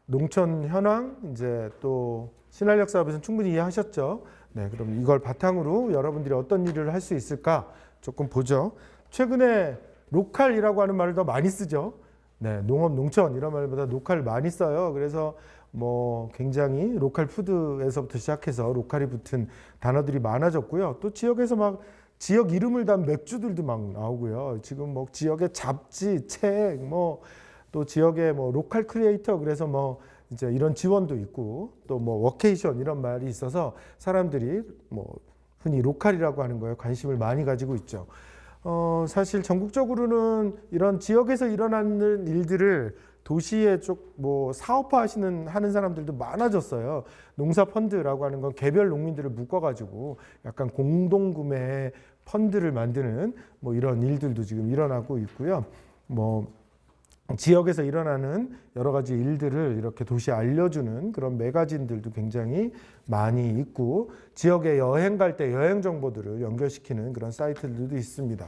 농촌 현황, 이제 또 신한력 사업에서는 충분히 이해하셨죠? 네, 그럼 이걸 바탕으로 여러분들이 어떤 일을 할 수 있을까 조금 보죠. 최근에 로컬이라고 하는 말을 더 많이 쓰죠. 네, 농업, 농촌 이런 말보다 로컬 많이 써요. 그래서 뭐 굉장히 로컬 푸드에서부터 시작해서 로컬이 붙은 단어들이 많아졌고요. 또 지역에서 막 지역 이름을 단 맥주들도 막 나오고요. 지금 뭐 지역의 잡지, 책, 뭐 또 지역의 뭐 로컬 크리에이터 그래서 뭐 이제 이런 지원도 있고 또 뭐 워케이션 이런 말이 있어서 사람들이 뭐 흔히 로컬이라고 하는 거에 관심을 많이 가지고 있죠. 사실 전국적으로는 이런 지역에서 일어나는 일들을 도시에 쪽 뭐 사업화 하는 사람들도 많아졌어요. 농사 펀드라고 하는 건 개별 농민들을 묶어가지고 약간 공동구매 펀드를 만드는 뭐 이런 일들도 지금 일어나고 있고요. 뭐 지역에서 일어나는 여러 가지 일들을 이렇게 도시에 알려주는 그런 매거진들도 굉장히 많이 있고 지역에 여행 갈 때 여행 정보들을 연결시키는 그런 사이트들도 있습니다.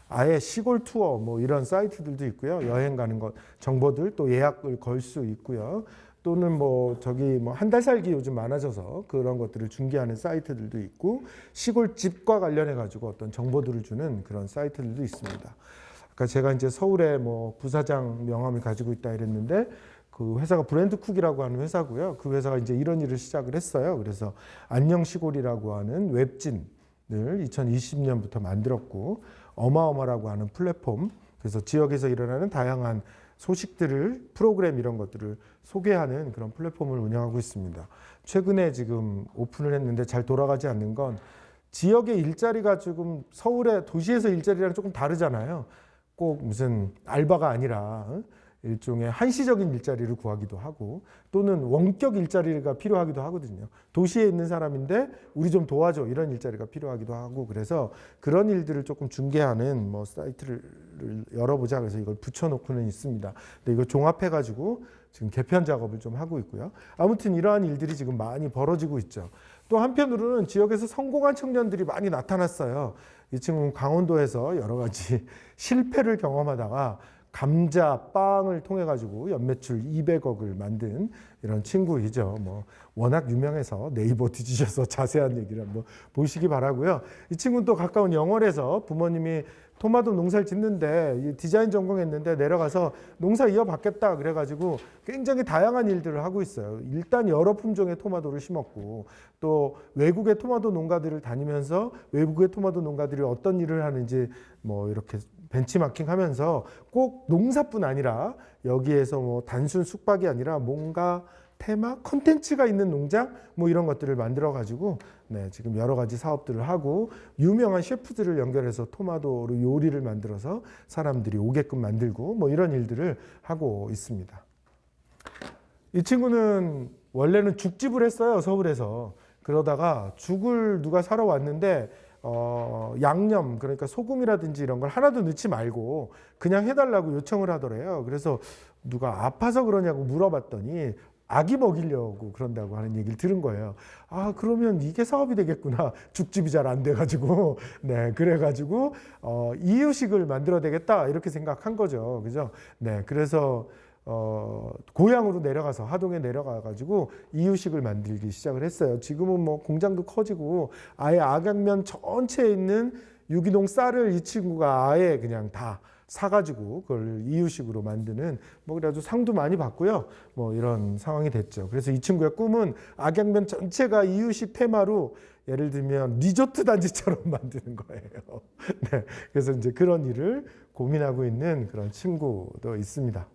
아예 시골 투어 뭐 이런 사이트들도 있고요. 여행 가는 것 정보들 또 예약을 걸 수 있고요. 또는 뭐 저기 뭐 한 달 살기 요즘 많아져서 그런 것들을 중개하는 사이트들도 있고 시골 집과 관련해 가지고 어떤 정보들을 주는 그런 사이트들도 있습니다. 아까 제가 이제 서울에 뭐 부사장 명함을 가지고 있다 이랬는데 그 회사가 브랜드쿡이라고 하는 회사고요. 그 회사가 이제 이런 일을 시작을 했어요. 그래서 안녕시골이라고 하는 웹진을 2020년부터 만들었고 어마어마라고 하는 플랫폼 그래서 지역에서 일어나는 다양한 소식들을 프로그램 이런 것들을 소개하는 그런 플랫폼을 운영하고 있습니다. 최근에 지금 오픈을 했는데 잘 돌아가지 않는 건 지역의 일자리가 조금 서울의 도시에서 일자리랑 조금 다르잖아요. 꼭 무슨 알바가 아니라 일종의 한시적인 일자리를 구하기도 하고 또는 원격 일자리가 필요하기도 하거든요. 도시에 있는 사람인데 우리 좀 도와줘 이런 일자리가 필요하기도 하고 그래서 그런 일들을 조금 중개하는 뭐 사이트를 열어보자 그래서 이걸 붙여놓고는 있습니다. 근데 이거 종합해가지고 지금 개편 작업을 좀 하고 있고요. 아무튼 이러한 일들이 지금 많이 벌어지고 있죠. 또 한편으로는 지역에서 성공한 청년들이 많이 나타났어요. 이 친구는 강원도에서 여러 가지 실패를 경험하다가 감자 빵을 통해 가지고 연매출 200억을 만든 이런 친구이죠. 뭐 워낙 유명해서 네이버 뒤지셔서 자세한 얘기를 한번 보시기 바라고요. 이 친구는 또 가까운 영월에서 부모님이 토마토 농사를 짓는데 디자인 전공했는데 내려가서 농사 이어받겠다 그래가지고 굉장히 다양한 일들을 하고 있어요. 일단 여러 품종의 토마토를 심었고 또 외국의 토마토 농가들을 다니면서 외국의 토마토 농가들이 어떤 일을 하는지 뭐 이렇게 벤치마킹 하면서 꼭 농사뿐 아니라 여기에서 뭐 단순 숙박이 아니라 뭔가 테마 컨텐츠가 있는 농장 뭐 이런 것들을 만들어 가지고 네, 지금 여러 가지 사업들을 하고 유명한 셰프들을 연결해서 토마토로 요리를 만들어서 사람들이 오게끔 만들고 뭐 이런 일들을 하고 있습니다. 이 친구는 원래는 죽집을 했어요, 서울에서. 그러다가 죽을 누가 사러 왔는데 양념 그러니까 소금이라든지 이런 걸 하나도 넣지 말고 그냥 해달라고 요청을 하더래요. 그래서 누가 아파서 그러냐고 물어봤더니 아기 먹이려고 그런다고 하는 얘기를 들은 거예요. 아, 그러면 이게 사업이 되겠구나. 죽집이 잘 안 돼가지고. 네, 그래가지고, 이유식을 만들어야 되겠다. 이렇게 생각한 거죠. 그죠? 네, 그래서, 고향으로 내려가서, 하동에 내려가가지고 이유식을 만들기 시작을 했어요. 지금은 뭐 공장도 커지고, 아예 악양면 전체에 있는 유기농 쌀을 이 친구가 아예 그냥 다 사가지고 그걸 이유식으로 만드는 뭐 그래도 상도 많이 받고요. 뭐 이런 상황이 됐죠. 그래서 이 친구의 꿈은 악양면 전체가 이유식 테마로 예를 들면 리조트 단지처럼 만드는 거예요. 네, 그래서 이제 그런 일을 고민하고 있는 그런 친구도 있습니다.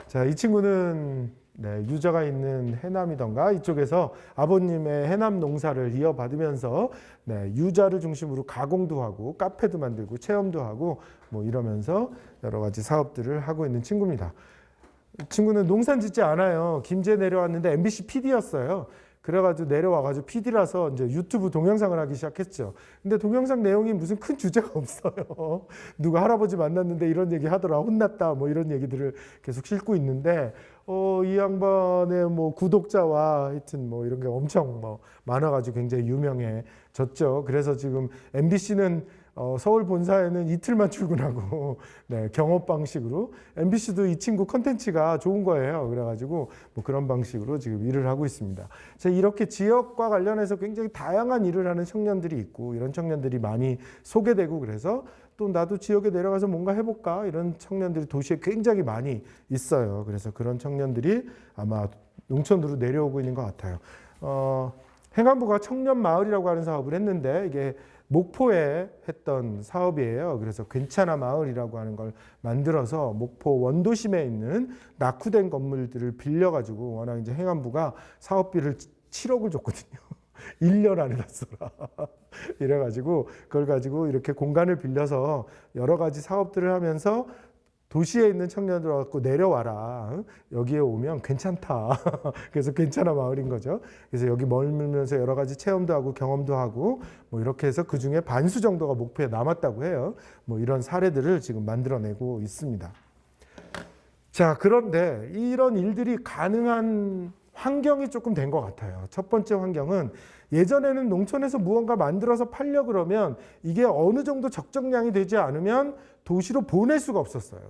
자, 이 친구는 네, 유저가 있는 해남이던가 이쪽에서 아버님의 해남 농사를 이어받으면서 네, 유자를 중심으로 가공도 하고 카페도 만들고 체험도 하고 뭐 이러면서 여러 가지 사업들을 하고 있는 친구입니다. 이 친구는 농산 짓지 않아요. 김제 내려왔는데 MBC PD였어요. 그래가지고 내려와가지고 PD라서 이제 유튜브 동영상을 하기 시작했죠. 근데 동영상 내용이 무슨 큰 주제가 없어요. 누가 할아버지 만났는데 이런 얘기 하더라, 혼났다, 뭐 이런 얘기들을 계속 싣고 있는데, 이 양반의 뭐 구독자와 하여튼 뭐 이런 게 엄청 뭐 많아가지고 굉장히 유명해졌죠. 그래서 지금 MBC는 서울 본사에는 이틀만 출근하고 네, 경업 방식으로 MBC도 이 친구 컨텐츠가 좋은 거예요. 그래가지고 뭐 그런 방식으로 지금 일을 하고 있습니다. 이렇게 지역과 관련해서 굉장히 다양한 일을 하는 청년들이 있고 이런 청년들이 많이 소개되고 그래서 또 나도 지역에 내려가서 뭔가 해볼까 이런 청년들이 도시에 굉장히 많이 있어요. 그래서 그런 청년들이 아마 농촌으로 내려오고 있는 것 같아요. 행안부가 청년마을이라고 하는 사업을 했는데 이게 목포에 했던 사업이에요. 그래서 괜찮아 마을이라고 하는 걸 만들어서 목포 원도심에 있는 낙후된 건물들을 빌려가지고 워낙 이제 행안부가 사업비를 7억을 줬거든요. 1년 안에 다 써라. 이래가지고 그걸 가지고 이렇게 공간을 빌려서 여러 가지 사업들을 하면서 도시에 있는 청년들 갖고 내려와라. 여기에 오면 괜찮다. 그래서 괜찮아 마을인 거죠. 그래서 여기 머물면서 여러 가지 체험도 하고 경험도 하고 뭐 이렇게 해서 그 중에 반수 정도가 목표에 남았다고 해요. 뭐 이런 사례들을 지금 만들어내고 있습니다. 자, 그런데 이런 일들이 가능한 환경이 조금 된 것 같아요. 첫 번째 환경은 예전에는 농촌에서 무언가 만들어서 팔려 그러면 이게 어느 정도 적정량이 되지 않으면 도시로 보낼 수가 없었어요.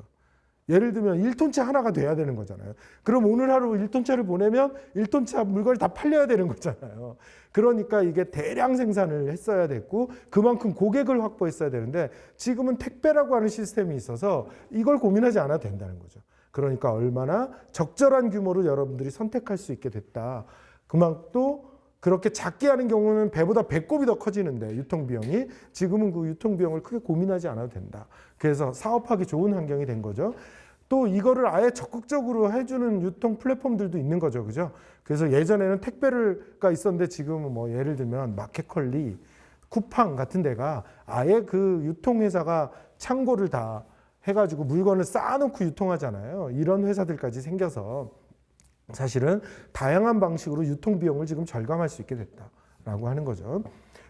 예를 들면 1톤차 하나가 돼야 되는 거잖아요. 그럼 오늘 하루 1톤차를 보내면 1톤차 물건을 다 팔려야 되는 거잖아요. 그러니까 이게 대량 생산을 했어야 됐고 그만큼 고객을 확보했어야 되는데 지금은 택배라고 하는 시스템이 있어서 이걸 고민하지 않아도 된다는 거죠. 그러니까 얼마나 적절한 규모로 여러분들이 선택할 수 있게 됐다. 그만큼 또 그렇게 작게 하는 경우는 배보다 배꼽이 더 커지는데 유통비용이 지금은 그 유통비용을 크게 고민하지 않아도 된다. 그래서 사업하기 좋은 환경이 된 거죠. 또 이거를 아예 적극적으로 해주는 유통 플랫폼들도 있는 거죠. 그죠? 그래서 예전에는 택배가 있었는데 지금은 뭐 예를 들면 마켓컬리, 쿠팡 같은 데가 아예 그 유통회사가 창고를 다 해가지고 물건을 쌓아놓고 유통하잖아요. 이런 회사들까지 생겨서 사실은 다양한 방식으로 유통비용을 지금 절감할 수 있게 됐다라고 하는 거죠.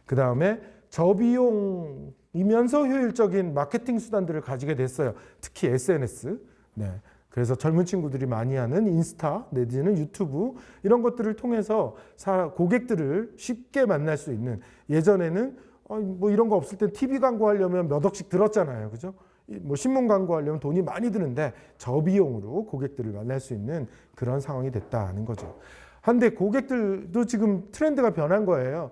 그 다음에 저비용이면서 효율적인 마케팅 수단들을 가지게 됐어요. 특히 SNS. 네. 그래서 젊은 친구들이 많이 하는 인스타 내지는 유튜브 이런 것들을 통해서 고객들을 쉽게 만날 수 있는 예전에는 뭐 이런 거 없을 때 TV 광고 하려면 몇 억씩 들었잖아요. 그죠? 뭐 신문 광고하려면 돈이 많이 드는데 저비용으로 고객들을 만날 수 있는 그런 상황이 됐다는 거죠. 한데 고객들도 지금 트렌드가 변한 거예요.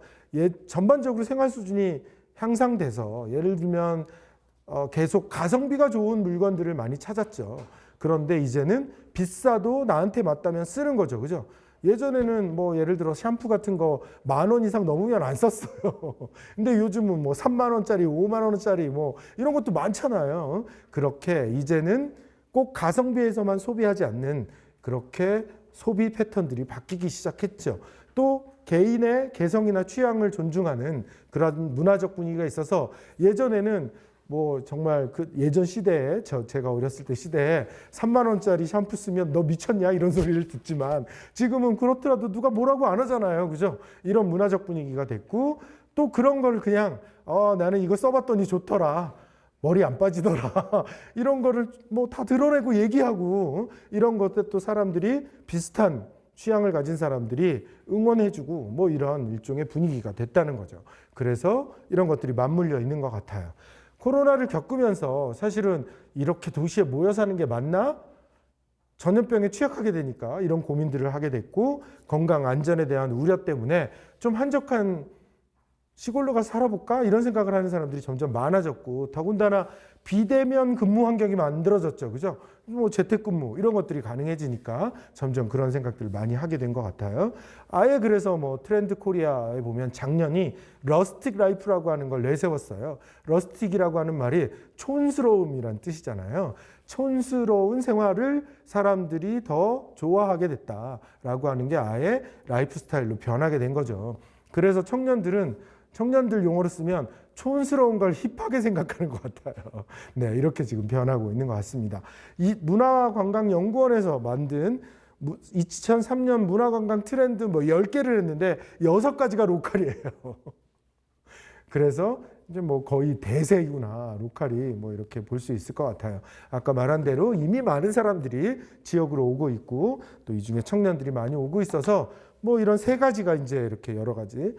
전반적으로 생활 수준이 향상돼서 예를 들면 계속 가성비가 좋은 물건들을 많이 찾았죠. 그런데 이제는 비싸도 나한테 맞다면 쓰는 거죠. 그죠? 예전에는 뭐 예를 들어 샴푸 같은 거 10,000원 이상 넘으면 안 썼어요. 근데 요즘은 뭐 3만 원짜리, 5만 원짜리 뭐 이런 것도 많잖아요. 그렇게 이제는 꼭 가성비에서만 소비하지 않는 그렇게 소비 패턴들이 바뀌기 시작했죠. 또 개인의 개성이나 취향을 존중하는 그런 문화적 분위기가 있어서 예전에는 뭐 정말 그 예전 시대에 제가 어렸을 때 시대에 3만 원짜리 샴푸 쓰면 너 미쳤냐 이런 소리를 듣지만 지금은 그렇더라도 누가 뭐라고 안 하잖아요. 그죠? 이런 문화적 분위기가 됐고 또 그런 걸 그냥 나는 이거 써봤더니 좋더라. 머리 안 빠지더라. 이런 거를 뭐 다 드러내고 얘기하고 이런 것들 또 사람들이 비슷한 취향을 가진 사람들이 응원해주고 뭐 이런 일종의 분위기가 됐다는 거죠. 그래서 이런 것들이 맞물려 있는 것 같아요. 코로나를 겪으면서 사실은 이렇게 도시에 모여 사는 게 맞나? 전염병에 취약하게 되니까 이런 고민들을 하게 됐고 건강 안전에 대한 우려 때문에 좀 한적한 시골로 가서 살아볼까? 이런 생각을 하는 사람들이 점점 많아졌고 더군다나 비대면 근무 환경이 만들어졌죠. 그죠? 뭐 재택근무 이런 것들이 가능해지니까 점점 그런 생각들을 많이 하게 된 것 같아요. 아예 그래서 뭐 트렌드 코리아에 보면 작년이 러스틱 라이프라고 하는 걸 내세웠어요. 러스틱이라고 하는 말이 촌스러움이란 뜻이잖아요. 촌스러운 생활을 사람들이 더 좋아하게 됐다라고 하는 게 아예 라이프 스타일로 변하게 된 거죠. 그래서 청년들 용어로 쓰면 촌스러운 걸 힙하게 생각하는 것 같아요. 네, 이렇게 지금 변하고 있는 것 같습니다. 이 문화관광연구원에서 만든 2003년 문화관광 트렌드 뭐 10개를 했는데 6가지가 로컬이에요. 그래서 이제 뭐 거의 대세구나, 로컬이 뭐 이렇게 볼 수 있을 것 같아요. 아까 말한 대로 이미 많은 사람들이 지역으로 오고 있고 또 이 중에 청년들이 많이 오고 있어서 뭐 이런 3가지가 이제 이렇게 여러 가지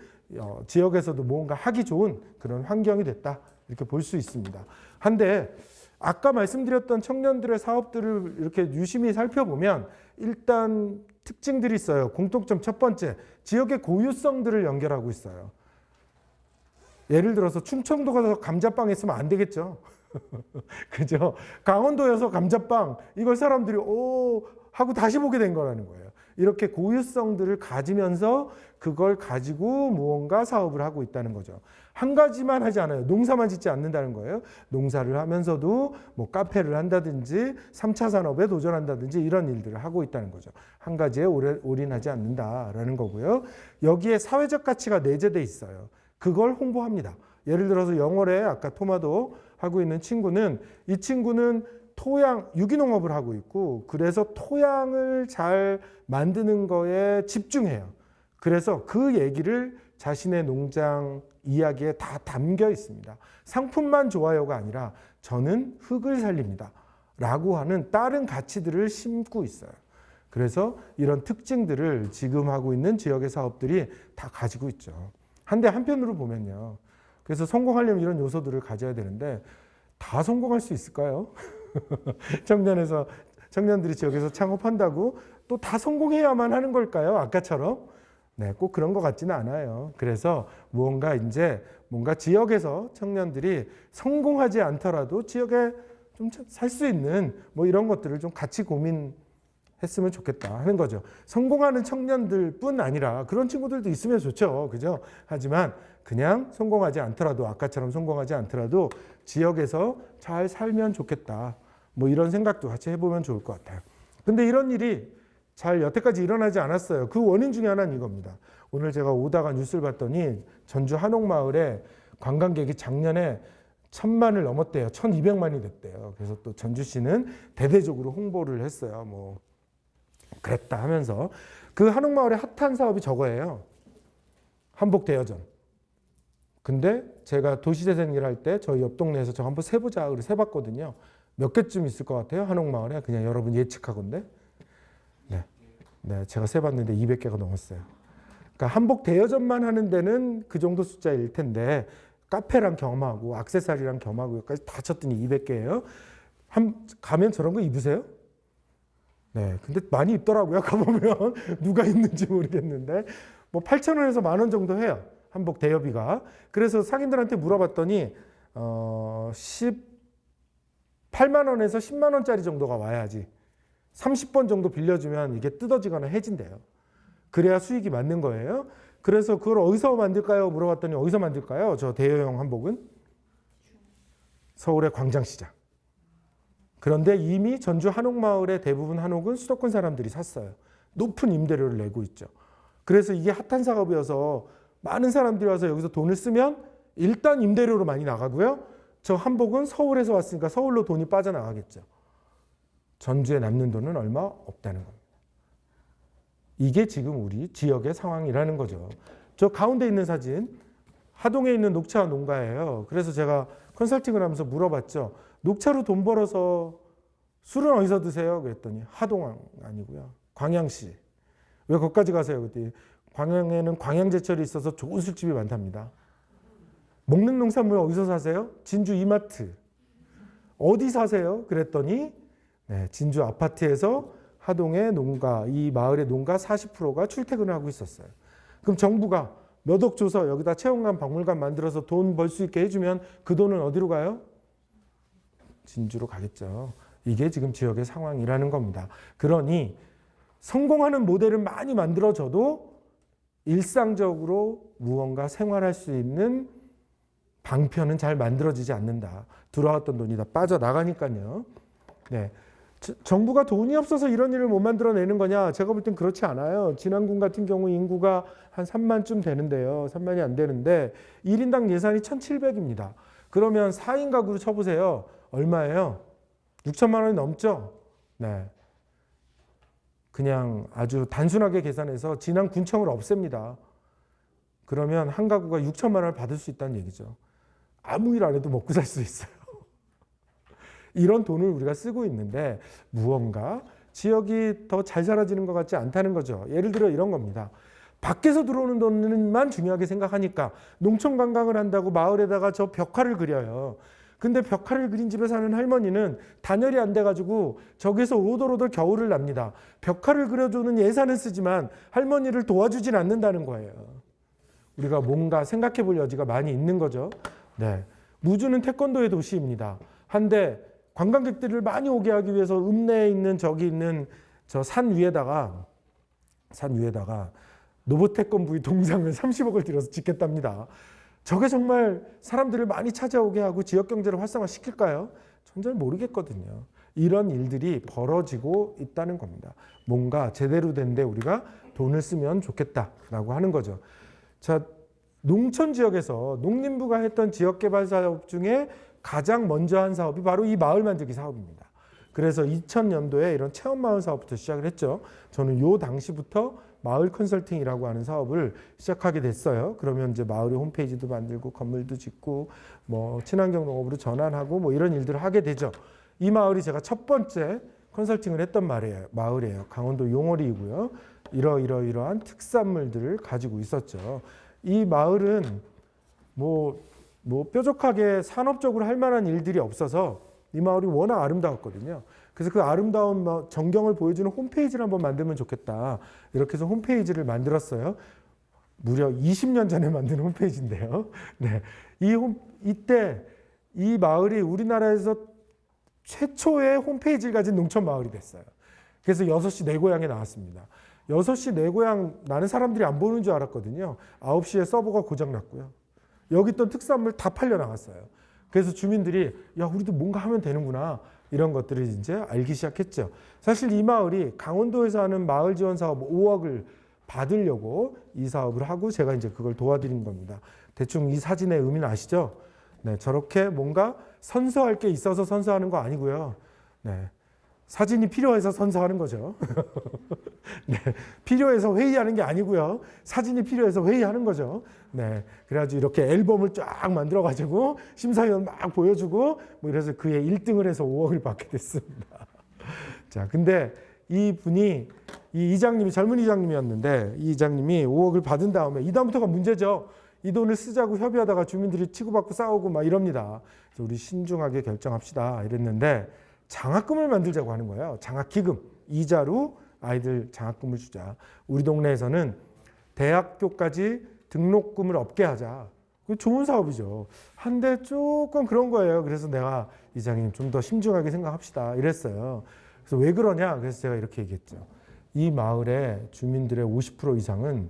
지역에서도 뭔가 하기 좋은 그런 환경이 됐다, 이렇게 볼 수 있습니다. 한데 아까 말씀드렸던 청년들의 사업들을 이렇게 유심히 살펴보면 일단 특징들이 있어요. 공통점 첫 번째, 지역의 고유성들을 연결하고 있어요. 예를 들어서 충청도 가서 감자빵 했으면 안 되겠죠. 그죠? 강원도여서 감자빵, 이걸 사람들이 오 하고 다시 보게 된 거라는 거예요. 이렇게 고유성들을 가지면서 그걸 가지고 무언가 사업을 하고 있다는 거죠. 한 가지만 하지 않아요. 농사만 짓지 않는다는 거예요. 농사를 하면서도 뭐 카페를 한다든지 3차 산업에 도전한다든지 이런 일들을 하고 있다는 거죠. 한 가지에 올인하지 않는다라는 거고요. 여기에 사회적 가치가 내재돼 있어요. 그걸 홍보합니다. 예를 들어서 영월에 아까 토마토 하고 있는 친구는, 이 친구는 토양, 유기농업을 하고 있고 그래서 토양을 잘 만드는 거에 집중해요. 그래서 그 얘기를 자신의 농장 이야기에 다 담겨 있습니다. 상품만 좋아요가 아니라 저는 흙을 살립니다 라고 하는 다른 가치들을 심고 있어요. 그래서 이런 특징들을 지금 하고 있는 지역의 사업들이 다 가지고 있죠. 한데 한편으로 보면요. 그래서 성공하려면 이런 요소들을 가져야 되는데 다 성공할 수 있을까요? 청년들이 지역에서 창업한다고 또 다 성공해야만 하는 걸까요? 아까처럼? 네, 꼭 그런 것 같지는 않아요. 그래서 뭔가 지역에서 청년들이 성공하지 않더라도 지역에 좀 살 수 있는 뭐 이런 것들을 좀 같이 고민했으면 좋겠다 하는 거죠. 성공하는 청년들뿐 아니라 그런 친구들도 있으면 좋죠. 그죠? 하지만 그냥 성공하지 않더라도, 아까처럼 성공하지 않더라도 지역에서 잘 살면 좋겠다. 뭐 이런 생각도 같이 해보면 좋을 것 같아요. 근데 이런 일이 잘 여태까지 일어나지 않았어요. 그 원인 중에 하나는 이겁니다. 오늘 제가 오다가 뉴스를 봤더니 전주 한옥마을에 관광객이 작년에 1,000만을 넘었대요. 1,200만이 됐대요. 그래서 또 전주시는 대대적으로 홍보를 했어요. 뭐 그랬다 하면서. 그 한옥마을의 핫한 사업이 저거예요. 한복대여점. 근데 제가 도시재생 일할 때 저희 옆 동네에서 저 한번 세보자 그래서 세봤거든요. 몇 개쯤 있을 것 같아요? 한옥마을에? 그냥 여러분 예측하건데. 네, 제가 세봤는데 200개가 넘었어요. 그러니까 한복 대여점만 하는 데는 그 정도 숫자일 텐데 카페랑 겸하고 액세서리랑 겸하고 여기까지 다 쳤더니 200개예요. 가면 저런 거 입으세요? 네, 근데 많이 입더라고요. 가보면 누가 입는지 모르겠는데 뭐 8,000원에서 10,000원 정도 해요. 한복 대여비가. 그래서 상인들한테 물어봤더니 18만 원에서 10만 원짜리 정도가 와야지. 30번 정도 빌려주면 이게 뜯어지거나 해진대요. 그래야 수익이 맞는 거예요. 그래서 그걸 어디서 만들까요? 물어봤더니 어디서 만들까요? 저 대여용 한복은? 서울의 광장시장. 그런데 이미 전주 한옥마을의 대부분 한옥은 수도권 사람들이 샀어요. 높은 임대료를 내고 있죠. 그래서 이게 핫한 사업이어서 많은 사람들이 와서 여기서 돈을 쓰면 일단 임대료로 많이 나가고요. 저 한복은 서울에서 왔으니까 서울로 돈이 빠져나가겠죠. 전주에 남는 돈은 얼마 없다는 겁니다. 이게 지금 우리 지역의 상황이라는 거죠. 저 가운데 있는 사진, 하동에 있는 녹차 농가예요. 그래서 제가 컨설팅을 하면서 물어봤죠. 녹차로 돈 벌어서 술은 어디서 드세요? 그랬더니 하동 아니고요. 광양시. 왜 거기까지 가세요? 그랬더니 광양에는 광양제철이 있어서 좋은 술집이 많답니다. 먹는 농산물 어디서 사세요? 진주 이마트. 어디 사세요? 그랬더니 네, 진주 아파트에서 하동의 농가, 이 마을의 농가 40%가 출퇴근을 하고 있었어요. 그럼 정부가 몇 억 줘서 여기다 체험관, 박물관 만들어서 돈 벌 수 있게 해주면 그 돈은 어디로 가요? 진주로 가겠죠. 이게 지금 지역의 상황이라는 겁니다. 그러니 성공하는 모델은 많이 만들어져도 일상적으로 무언가 생활할 수 있는 방편은 잘 만들어지지 않는다. 들어왔던 돈이 다 빠져나가니까요. 네. 정부가 돈이 없어서 이런 일을 못 만들어내는 거냐? 제가 볼 땐 그렇지 않아요. 진안군 같은 경우 인구가 한 3만쯤 되는데요. 3만이 안 되는데 1인당 예산이 1,700입니다. 그러면 4인 가구로 쳐보세요. 얼마예요? 6천만 원이 넘죠? 네. 그냥 아주 단순하게 계산해서 지난 군청을 없앱니다. 그러면 한 가구가 6천만 원을 받을 수 있다는 얘기죠. 아무 일 안 해도 먹고 살 수 있어요. 이런 돈을 우리가 쓰고 있는데 무언가 지역이 더 잘 살아지는 것 같지 않다는 거죠. 예를 들어 이런 겁니다. 밖에서 들어오는 돈만 중요하게 생각하니까 농촌 관광을 한다고 마을에다가 저 벽화를 그려요. 근데 벽화를 그린 집에 사는 할머니는 단열이 안 돼가지고 저기서 오돌오돌 겨울을 납니다. 벽화를 그려주는 예산은 쓰지만 할머니를 도와주진 않는다는 거예요. 우리가 뭔가 생각해 볼 여지가 많이 있는 거죠. 네. 무주는 태권도의 도시입니다. 한데 관광객들을 많이 오게 하기 위해서 읍내에 있는 저기 있는 저 산 위에다가 노보태권부의 동상을 30억을 들여서 짓겠답니다. 저게 정말 사람들을 많이 찾아오게 하고 지역 경제를 활성화시킬까요? 전 잘 모르겠거든요. 이런 일들이 벌어지고 있다는 겁니다. 뭔가 제대로 된 데 우리가 돈을 쓰면 좋겠다라고 하는 거죠. 자, 농촌 지역에서 농림부가 했던 지역개발 사업 중에 가장 먼저 한 사업이 바로 이 마을 만들기 사업입니다. 그래서 2000년도에 이런 체험마을 사업부터 시작을 했죠. 저는 요 당시부터 마을 컨설팅이라고 하는 사업을 시작하게 됐어요. 그러면 이제 마을의 홈페이지도 만들고 건물도 짓고 뭐 친환경 농업으로 전환하고 뭐 이런 일들을 하게 되죠. 이 마을이 제가 첫 번째 컨설팅을 했던 마을이에요. 강원도 용어리이고요. 이러한 특산물들을 가지고 있었죠. 이 마을은 뭐 뾰족하게 산업적으로 할 만한 일들이 없어서 이 마을이 워낙 아름다웠거든요. 그래서 그 아름다운 전경을 보여주는 홈페이지를 한번 만들면 좋겠다. 이렇게 해서 홈페이지를 만들었어요. 무려 20년 전에 만든 홈페이지인데요. 네. 이때 이 마을이 우리나라에서 최초의 홈페이지를 가진 농촌 마을이 됐어요. 그래서 6시 내 고향에 나왔습니다. 6시 내 고향 나는 사람들이 안 보는 줄 알았거든요. 9시에 서버가 고장났고요. 여기 있던 특산물 다 팔려 나갔어요. 그래서 주민들이 야 우리도 뭔가 하면 되는구나 이런 것들을 이제 알기 시작했죠. 사실 이 마을이 강원도에서 하는 마을 지원 사업 5억을 받으려고 이 사업을 하고 제가 이제 그걸 도와드린 겁니다. 대충 이 사진의 의미는 아시죠? 네, 저렇게 뭔가 선서할 게 있어서 선서하는 거 아니고요. 네, 사진이 필요해서 선서하는 거죠. 네, 필요해서 회의하는 게 아니고요. 사진이 필요해서 회의하는 거죠. 네, 그래가지고 이렇게 앨범을 쫙 만들어가지고 심사위원 막 보여주고 뭐 이래서 그에 1등을 해서 5억을 받게 됐습니다. 자, 근데 이 분이 이 이장님이 젊은 이장님이었는데 이 이장님이 5억을 받은 다음에 이 다음부터가 문제죠. 이 돈을 쓰자고 협의하다가 주민들이 치고받고 싸우고 막 이럽니다. 그래서 우리 신중하게 결정합시다 이랬는데 장학금을 만들자고 하는 거예요. 장학기금, 이자로 아이들 장학금을 주자. 우리 동네에서는 대학교까지 등록금을 없게 하자. 좋은 사업이죠. 한데 조금 그런 거예요. 그래서 내가 이장님 좀 더 신중하게 생각합시다 이랬어요. 그래서 왜 그러냐? 그래서 제가 이렇게 얘기했죠. 이 마을의 주민들의 50% 이상은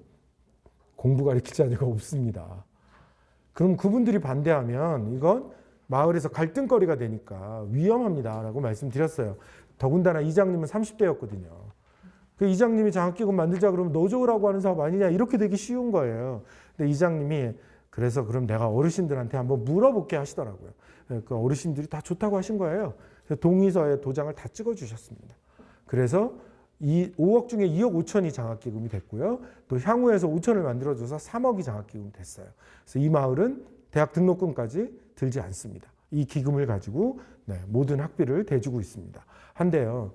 공부 가르칠 자녀가 없습니다. 그럼 그분들이 반대하면 이건 마을에서 갈등거리가 되니까 위험합니다라고 말씀드렸어요. 더군다나 이장님은 30대였거든요. 그 이장님이 장학기금 만들자 그러면 노조라고 하는 사업 아니냐 이렇게 되기 쉬운 거예요. 근데 이장님이 그래서 그럼 내가 어르신들한테 한번 물어볼게 하시더라고요. 그 어르신들이 다 좋다고 하신 거예요. 그래서 동의서에 도장을 다 찍어주셨습니다. 그래서 이 5억 중에 2억 5천이 장학기금이 됐고요. 또 향후에서 5천을 만들어줘서 3억이 장학기금이 됐어요. 그래서 이 마을은 대학 등록금까지 들지 않습니다. 이 기금을 가지고 네, 모든 학비를 대주고 있습니다. 한데요.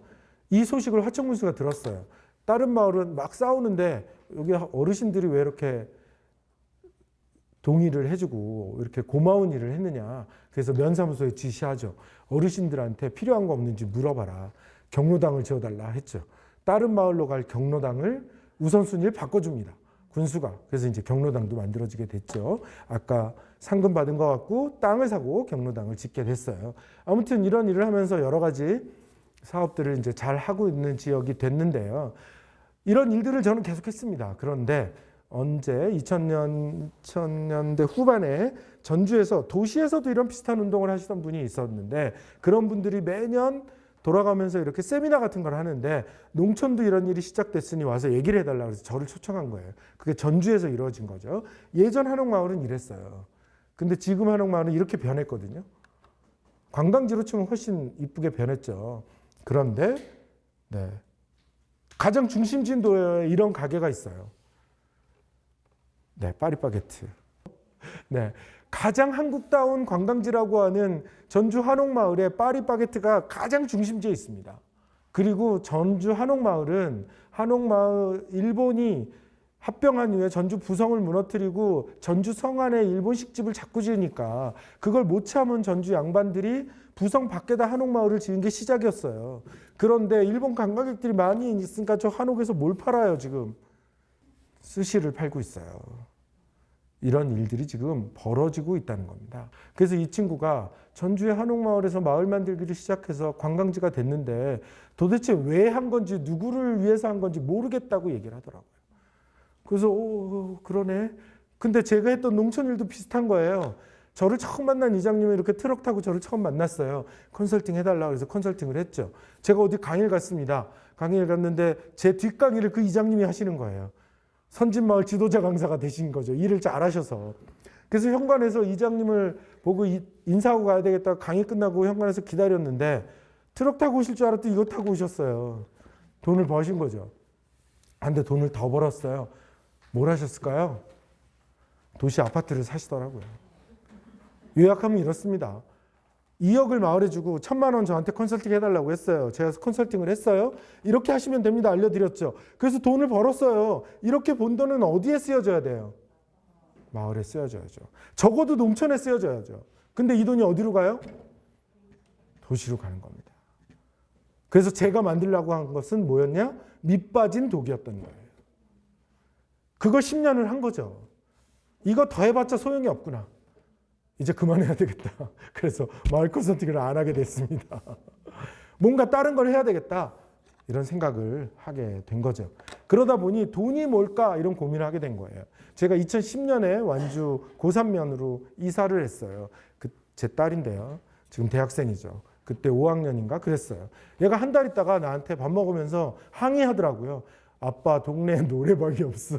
이 소식을 화천군수가 들었어요. 다른 마을은 막 싸우는데 여기 어르신들이 왜 이렇게 동의를 해주고 이렇게 고마운 일을 했느냐. 그래서 면사무소에 지시하죠. 어르신들한테 필요한 거 없는지 물어봐라. 경로당을 지어달라 했죠. 다른 마을로 갈 경로당을 우선순위를 바꿔줍니다. 군수가. 그래서 이제 경로당도 만들어지게 됐죠. 아까 상금 받은 것 같고 땅을 사고 경로당을 짓게 됐어요. 아무튼 이런 일을 하면서 여러 가지 사업들을 이제 잘 하고 있는 지역이 됐는데요. 이런 일들을 저는 계속했습니다. 그런데 언제 2000년대 후반에 전주에서 도시에서도 이런 비슷한 운동을 하시던 분이 있었는데 그런 분들이 매년 돌아가면서 이렇게 세미나 같은 걸 하는데 농촌도 이런 일이 시작됐으니 와서 얘기를 해달라고 해서 저를 초청한 거예요. 그게 전주에서 이루어진 거죠. 예전 한옥마을은 이랬어요. 근데 지금 한옥마을은 이렇게 변했거든요. 관광지로 치면 훨씬 이쁘게 변했죠. 그런데 네, 가장 중심지도에 이런 가게가 있어요. 네, 파리바게트. 네, 가장 한국다운 관광지라고 하는 전주 한옥마을에 파리바게트가 가장 중심지에 있습니다. 그리고 전주 한옥마을은 일본이 합병한 이후에 전주 부성을 무너뜨리고 전주 성안에 일본식 집을 자꾸 지으니까 그걸 못 참은 전주 양반들이 부성 밖에다 한옥마을을 지은 게 시작이었어요. 그런데 일본 관광객들이 많이 있으니까 저 한옥에서 뭘 팔아요, 지금? 스시를 팔고 있어요. 이런 일들이 지금 벌어지고 있다는 겁니다. 그래서 이 친구가 전주의 한옥마을에서 마을 만들기를 시작해서 관광지가 됐는데 도대체 왜 한 건지 누구를 위해서 한 건지 모르겠다고 얘기를 하더라고요. 그래서 그러네. 근데 제가 했던 농촌일도 비슷한 거예요. 저를 처음 만난 이장님이 이렇게 트럭 타고 저를 처음 만났어요. 컨설팅 해달라고 해서 컨설팅을 했죠. 제가 어디 강의를 갔습니다. 강의를 갔는데 제 뒷강의를 그 이장님이 하시는 거예요. 선진마을 지도자 강사가 되신 거죠. 일을 잘하셔서. 그래서 현관에서 이장님을 보고 인사하고 가야 되겠다. 강의 끝나고 현관에서 기다렸는데 트럭 타고 오실 줄 알았더니 이거 타고 오셨어요. 돈을 버신 거죠. 근데 돈을 더 벌었어요. 뭘 하셨을까요? 도시 아파트를 사시더라고요. 요약하면 이렇습니다. 2억을 마을에 주고 1,000만 원 저한테 컨설팅 해달라고 했어요. 제가 컨설팅을 했어요. 이렇게 하시면 됩니다. 알려드렸죠. 그래서 돈을 벌었어요. 이렇게 번 돈은 어디에 쓰여져야 돼요? 마을에 쓰여져야죠. 적어도 농촌에 쓰여져야죠. 근데 이 돈이 어디로 가요? 도시로 가는 겁니다. 그래서 제가 만들려고 한 것은 뭐였냐? 밑빠진 독이었던 거예요. 그걸 10년을 한 거죠. 이거 더 해봤자 소용이 없구나. 이제 그만해야 되겠다. 그래서 마을 컨설팅을 안 하게 됐습니다. 뭔가 다른 걸 해야 되겠다. 이런 생각을 하게 된 거죠. 그러다 보니 돈이 뭘까 이런 고민을 하게 된 거예요. 제가 2010년에 완주 고산면으로 이사를 했어요. 제 딸인데요. 지금 대학생이죠. 그때 5학년인가 그랬어요. 얘가 한 달 있다가 나한테 밥 먹으면서 항의하더라고요. 아빠 동네에 노래방이 없어.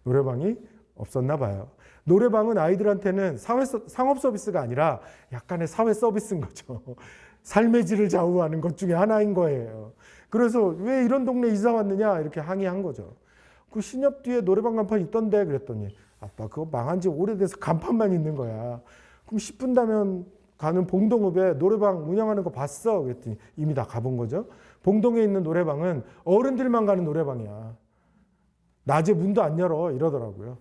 노래방이 없었나 봐요. 노래방은 아이들한테는 상업 서비스가 아니라 약간의 사회 서비스인 거죠. 삶의 질을 좌우하는 것 중에 하나인 거예요. 그래서 왜 이런 동네 이사 왔느냐 이렇게 항의한 거죠. 그 신협 뒤에 노래방 간판 있던데 그랬더니 아빠 그거 망한 지 오래돼서 간판만 있는 거야. 그럼 10분 가면 가는 봉동읍에 노래방 운영하는 거 봤어? 그랬더니 이미 다 가본 거죠. 봉동에 있는 노래방은 어른들만 가는 노래방이야. 낮에 문도 안 열어 이러더라고요.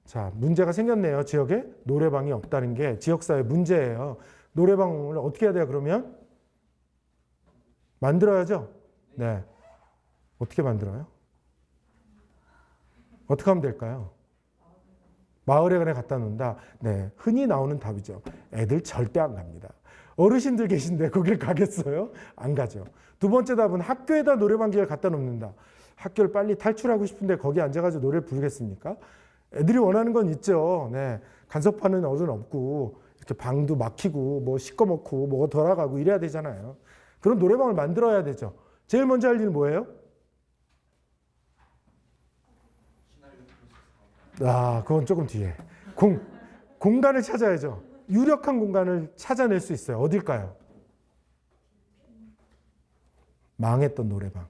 자, 문제가 생겼네요. 지역에 노래방이 없다는 게 지역사회 문제예요. 노래방을 어떻게 해야 돼요, 그러면? 만들어야죠? 네. 어떻게 만들어요? 어떻게 하면 될까요? 마을에 그냥 갖다 놓는다. 네. 흔히 나오는 답이죠. 애들 절대 안 갑니다. 어르신들 계신데 거길 가겠어요? 안 가죠. 두 번째 답은 학교에다 노래방기를 갖다 놓는다. 학교를 빨리 탈출하고 싶은데 거기 앉아가지고 노래를 부르겠습니까? 애들이 원하는 건 있죠. 네. 간섭하는 어른 없고 이렇게 방도 막히고 뭐 시꺼멓고 뭐가 돌아가고 이래야 되잖아요. 그런 노래방을 만들어야 되죠. 제일 먼저 할 일은 뭐예요? 그건 조금 뒤에. 공간을 찾아야죠. 유력한 공간을 찾아낼 수 있어요. 어딜까요? 망했던 노래방.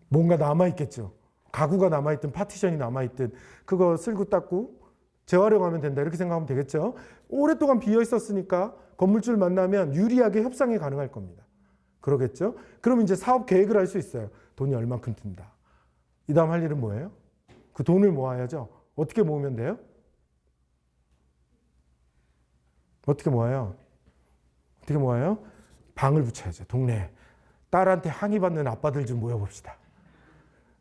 뭔가 남아있겠죠. 가구가 남아있든 파티션이 남아있든 그거 쓸고 닦고 재활용하면 된다 이렇게 생각하면 되겠죠. 오랫동안 비어있었으니까 건물주를 만나면 유리하게 협상이 가능할 겁니다. 그러겠죠. 그럼 이제 사업 계획을 할 수 있어요. 돈이 얼만큼 든다. 이 다음 할 일은 뭐예요? 그 돈을 모아야죠. 어떻게 모으면 돼요? 어떻게 모아요? 어떻게 모아요? 방을 붙여야죠. 동네에. 딸한테 항의받는 아빠들 좀 모여봅시다.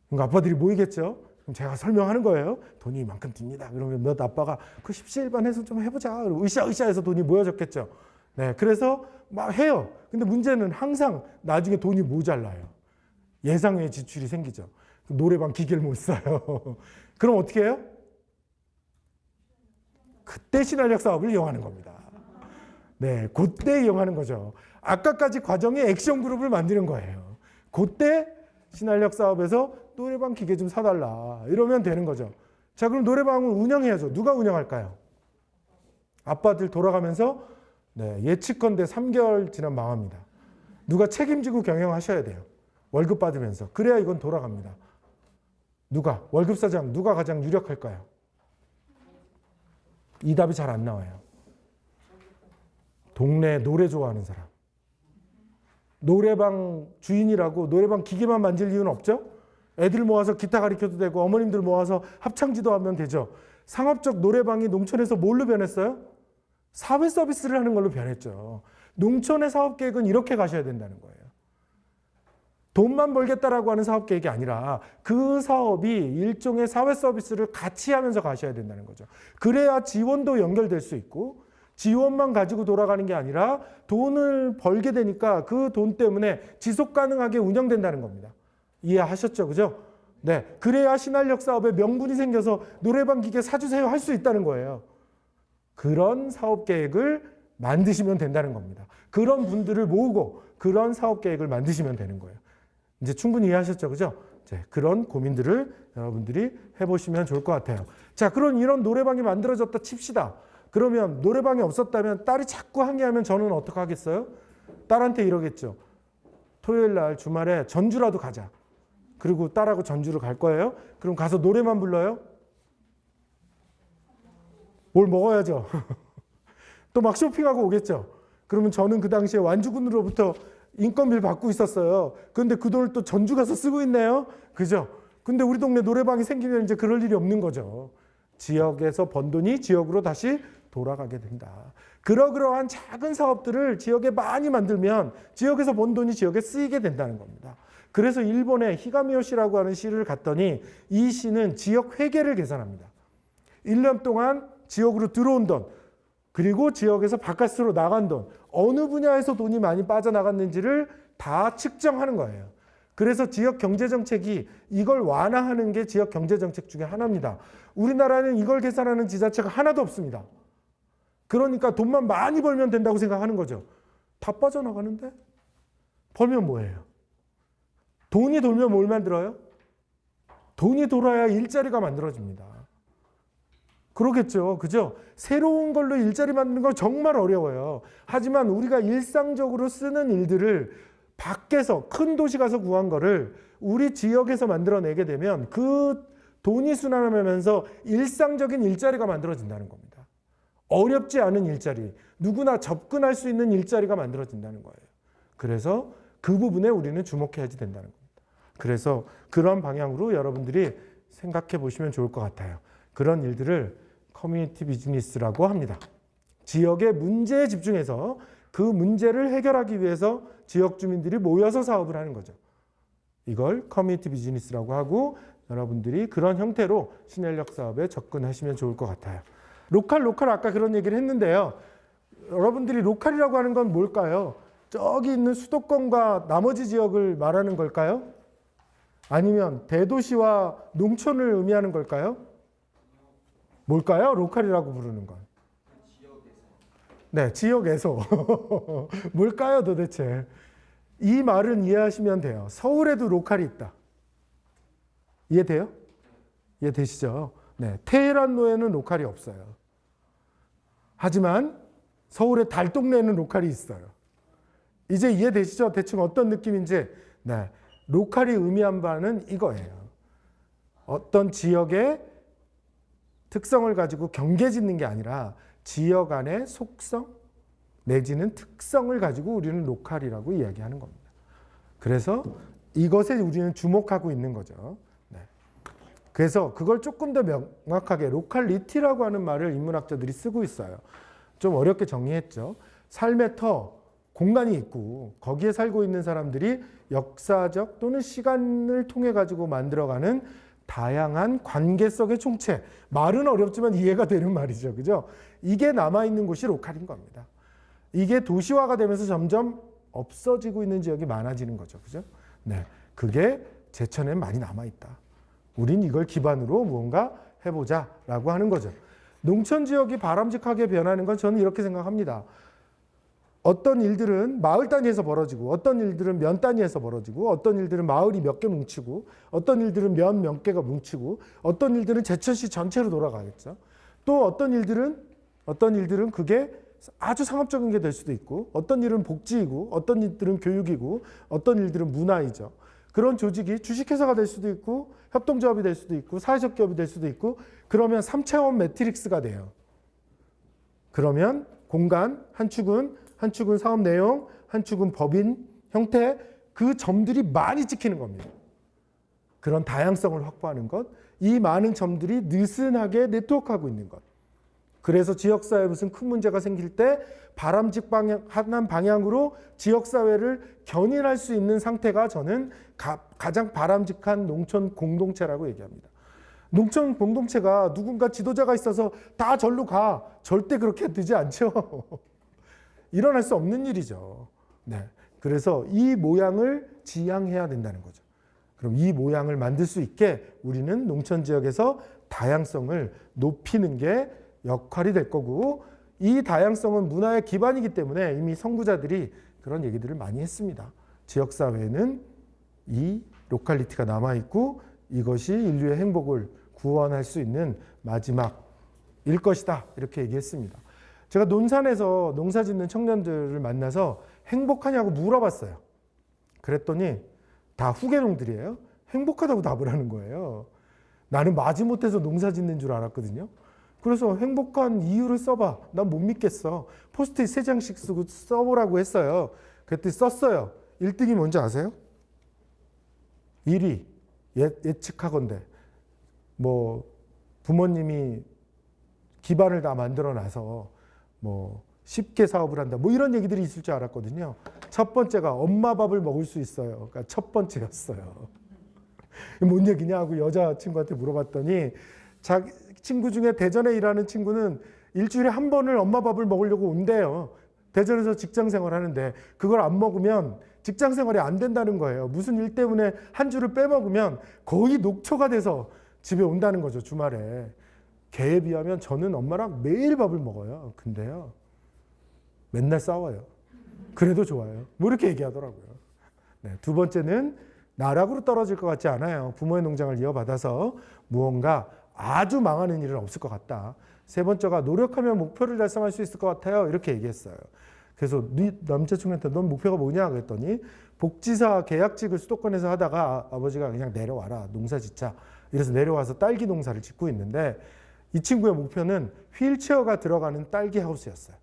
그러니까 아빠들이 모이겠죠. 그럼 제가 설명하는 거예요. 돈이 이만큼 듭니다. 그러면 몇 아빠가 그 십시일반해서 좀 해보자. 으쌰으쌰해서 돈이 모여졌겠죠. 네, 그래서 막 해요. 근데 문제는 항상 나중에 돈이 모자라요. 예상외의 지출이 생기죠. 노래방 기계를 못 사요. 그럼 어떻게 해요? 그때 신활력 사업을 이용하는 겁니다. 네, 그때 이용하는 거죠. 아까까지 과정에 액션 그룹을 만드는 거예요. 그때 신활력 사업에서 노래방 기계 좀 사달라 이러면 되는 거죠. 자, 그럼 노래방을 운영해야죠. 누가 운영할까요? 아빠들 돌아가면서 네, 예측컨대 3개월 지나면 망합니다. 누가 책임지고 경영하셔야 돼요. 월급 받으면서. 그래야 이건 돌아갑니다. 누가? 월급사장 누가 가장 유력할까요? 이 답이 잘 안 나와요. 동네 노래 좋아하는 사람. 노래방 주인이라고 노래방 기계만 만질 이유는 없죠? 애들 모아서 기타 가르쳐도 되고 어머님들 모아서 합창지도 하면 되죠. 상업적 노래방이 농촌에서 뭘로 변했어요? 사회 서비스를 하는 걸로 변했죠. 농촌의 사업계획은 이렇게 가셔야 된다는 거예요. 돈만 벌겠다라고 하는 사업계획이 아니라 그 사업이 일종의 사회 서비스를 같이 하면서 가셔야 된다는 거죠. 그래야 지원도 연결될 수 있고 지원만 가지고 돌아가는 게 아니라 돈을 벌게 되니까 그 돈 때문에 지속 가능하게 운영된다는 겁니다. 이해하셨죠? 그죠? 네. 그래야 신한력 사업에 명분이 생겨서 노래방 기계 사주세요 할 수 있다는 거예요. 그런 사업 계획을 만드시면 된다는 겁니다. 그런 분들을 모으고 그런 사업 계획을 만드시면 되는 거예요. 이제 충분히 이해하셨죠? 그죠? 그런 고민들을 여러분들이 해보시면 좋을 것 같아요. 자, 그런 이런 노래방이 만들어졌다 칩시다. 그러면 노래방이 없었다면 딸이 자꾸 항의하면 저는 어떻게 하겠어요? 딸한테 이러겠죠. 토요일 날 주말에 전주라도 가자. 그리고 딸하고 전주를 갈 거예요. 그럼 가서 노래만 불러요? 뭘 먹어야죠. 또 막 쇼핑하고 오겠죠. 그러면 저는 그 당시에 완주군으로부터 인건비를 받고 있었어요. 그런데 그 돈을 또 전주 가서 쓰고 있네요. 그죠? 근데 우리 동네 노래방이 생기면 이제 그럴 일이 없는 거죠. 지역에서 번 돈이 지역으로 다시 돌아가게 된다. 그러한 작은 사업들을 지역에 많이 만들면 지역에서 번 돈이 지역에 쓰이게 된다는 겁니다. 그래서 일본의 히가미오 시라고 하는 시를 갔더니 이 시는 지역 회계를 계산합니다. 1년 동안 지역으로 들어온 돈, 그리고 지역에서 바깥으로 나간 돈, 어느 분야에서 돈이 많이 빠져나갔는지를 다 측정하는 거예요. 그래서 지역 경제정책이 이걸 완화하는 게 지역 경제정책 중에 하나입니다. 우리나라는 이걸 계산하는 지자체가 하나도 없습니다. 그러니까 돈만 많이 벌면 된다고 생각하는 거죠. 다 빠져나가는데? 벌면 뭐예요? 돈이 돌면 뭘 만들어요? 돈이 돌아야 일자리가 만들어집니다. 그러겠죠. 그죠? 새로운 걸로 일자리 만드는 건 정말 어려워요. 하지만 우리가 일상적으로 쓰는 일들을 밖에서 큰 도시 가서 구한 거를 우리 지역에서 만들어내게 되면 그 돈이 순환하면서 일상적인 일자리가 만들어진다는 겁니다. 어렵지 않은 일자리, 누구나 접근할 수 있는 일자리가 만들어진다는 거예요. 그래서 그 부분에 우리는 주목해야지 된다는 겁니다. 그래서 그런 방향으로 여러분들이 생각해 보시면 좋을 것 같아요. 그런 일들을 커뮤니티 비즈니스라고 합니다. 지역의 문제에 집중해서 그 문제를 해결하기 위해서 지역 주민들이 모여서 사업을 하는 거죠. 이걸 커뮤니티 비즈니스라고 하고 여러분들이 그런 형태로 신한력 사업에 접근하시면 좋을 것 같아요. 로컬 아까 그런 얘기를 했는데요. 여러분들이 로컬이라고 하는 건 뭘까요? 저기 있는 수도권과 나머지 지역을 말하는 걸까요? 아니면 대도시와 농촌을 의미하는 걸까요? 뭘까요? 로컬이라고 부르는 건. 네, 지역에서. 뭘까요, 도대체? 이 말은 이해하시면 돼요. 서울에도 로컬이 있다. 이해돼요? 이해되시죠? 네, 테헤란로에는 로컬이 없어요. 하지만 서울의 달동네에는 로컬이 있어요. 이제 이해되시죠? 대충 어떤 느낌인지. 네, 로컬이 의미한 바는 이거예요. 어떤 지역의 특성을 가지고 경계 짓는 게 아니라 지역 안의 속성 내지는 특성을 가지고 우리는 로컬이라고 이야기하는 겁니다. 그래서 이것에 우리는 주목하고 있는 거죠. 네. 그래서 그걸 조금 더 명확하게 로컬리티라고 하는 말을 인문학자들이 쓰고 있어요. 좀 어렵게 정리했죠. 삶의 터, 공간이 있고 거기에 살고 있는 사람들이 역사적 또는 시간을 통해 가지고 만들어가는 다양한 관계성의 총체. 말은 어렵지만 이해가 되는 말이죠. 그죠? 이게 남아있는 곳이 로컬인 겁니다. 이게 도시화가 되면서 점점 없어지고 있는 지역이 많아지는 거죠. 그죠? 네. 그게 제천에 많이 남아있다. 우린 이걸 기반으로 무언가 해보자라고 하는 거죠. 농촌 지역이 바람직하게 변하는 건 저는 이렇게 생각합니다. 어떤 일들은 마을 단위에서 벌어지고 어떤 일들은 면 단위에서 벌어지고 어떤 일들은 마을이 몇 개 뭉치고 어떤 일들은 면 몇 개가 뭉치고 어떤 일들은 제천시 전체로 돌아가겠죠. 또 어떤 일들은 그게 아주 상업적인 게 될 수도 있고 어떤 일은 복지이고 어떤 일들은 교육이고 어떤 일들은 문화이죠. 그런 조직이 주식회사가 될 수도 있고 협동조합이 될 수도 있고 사회적 기업이 될 수도 있고 그러면 3차원 매트릭스가 돼요. 그러면 공간, 한 축은 사업 내용, 한 축은 법인 형태, 그 점들이 많이 찍히는 겁니다. 그런 다양성을 확보하는 것, 이 많은 점들이 느슨하게 네트워크하고 있는 것. 그래서 지역사회에 무슨 큰 문제가 생길 때 바람직한 방향으로 지역사회를 견인할 수 있는 상태가 저는 가장 바람직한 농촌 공동체라고 얘기합니다. 농촌 공동체가 누군가 지도자가 있어서 다 절로 가. 절대 그렇게 되지 않죠. 일어날 수 없는 일이죠. 네. 그래서 이 모양을 지향해야 된다는 거죠. 그럼 이 모양을 만들 수 있게 우리는 농촌 지역에서 다양성을 높이는 게 역할이 될 거고, 이 다양성은 문화의 기반이기 때문에 이미 선구자들이 그런 얘기들을 많이 했습니다. 지역사회는 이 로컬리티가 남아있고 이것이 인류의 행복을 구원할 수 있는 마지막일 것이다. 이렇게 얘기했습니다. 제가 논산에서 농사 짓는 청년들을 만나서 행복하냐고 물어봤어요. 그랬더니 다 후계농들이에요. 행복하다고 답을 하는 거예요. 나는 마지못해서 농사 짓는 줄 알았거든요. 그래서 행복한 이유를 써봐. 난 못 믿겠어. 포스트잇 3장씩 쓰고 써보라고 했어요. 그랬더니 썼어요. 1등이 뭔지 아세요? 1위. 예측하건대. 뭐 부모님이 기반을 다 만들어놔서 뭐 쉽게 사업을 한다. 뭐 이런 얘기들이 있을 줄 알았거든요. 첫 번째가 엄마 밥을 먹을 수 있어요. 그러니까 첫 번째였어요. 뭔 얘기냐 하고 여자친구한테 물어봤더니 자기 친구 중에 대전에 일하는 친구는 일주일에 한 번을 엄마 밥을 먹으려고 온대요. 대전에서 직장 생활하는데 그걸 안 먹으면 직장 생활이 안 된다는 거예요. 무슨 일 때문에 한 주를 빼먹으면 거의 녹초가 돼서 집에 온다는 거죠, 주말에. 걔에 비하면 저는 엄마랑 매일 밥을 먹어요. 근데요, 맨날 싸워요. 그래도 좋아요. 뭐 이렇게 얘기하더라고요. 네, 두 번째는 나락으로 떨어질 것 같지 않아요. 부모의 농장을 이어받아서 무언가 아주 망하는 일은 없을 것 같다. 세 번째가 노력하면 목표를 달성할 수 있을 것 같아요. 이렇게 얘기했어요. 그래서 네 남자친구한테 넌 목표가 뭐냐 그랬더니 복지사 계약직을 수도권에서 하다가 아버지가 그냥 내려와라. 농사 짓자. 이래서 내려와서 딸기 농사를 짓고 있는데 이 친구의 목표는 휠체어가 들어가는 딸기 하우스였어요.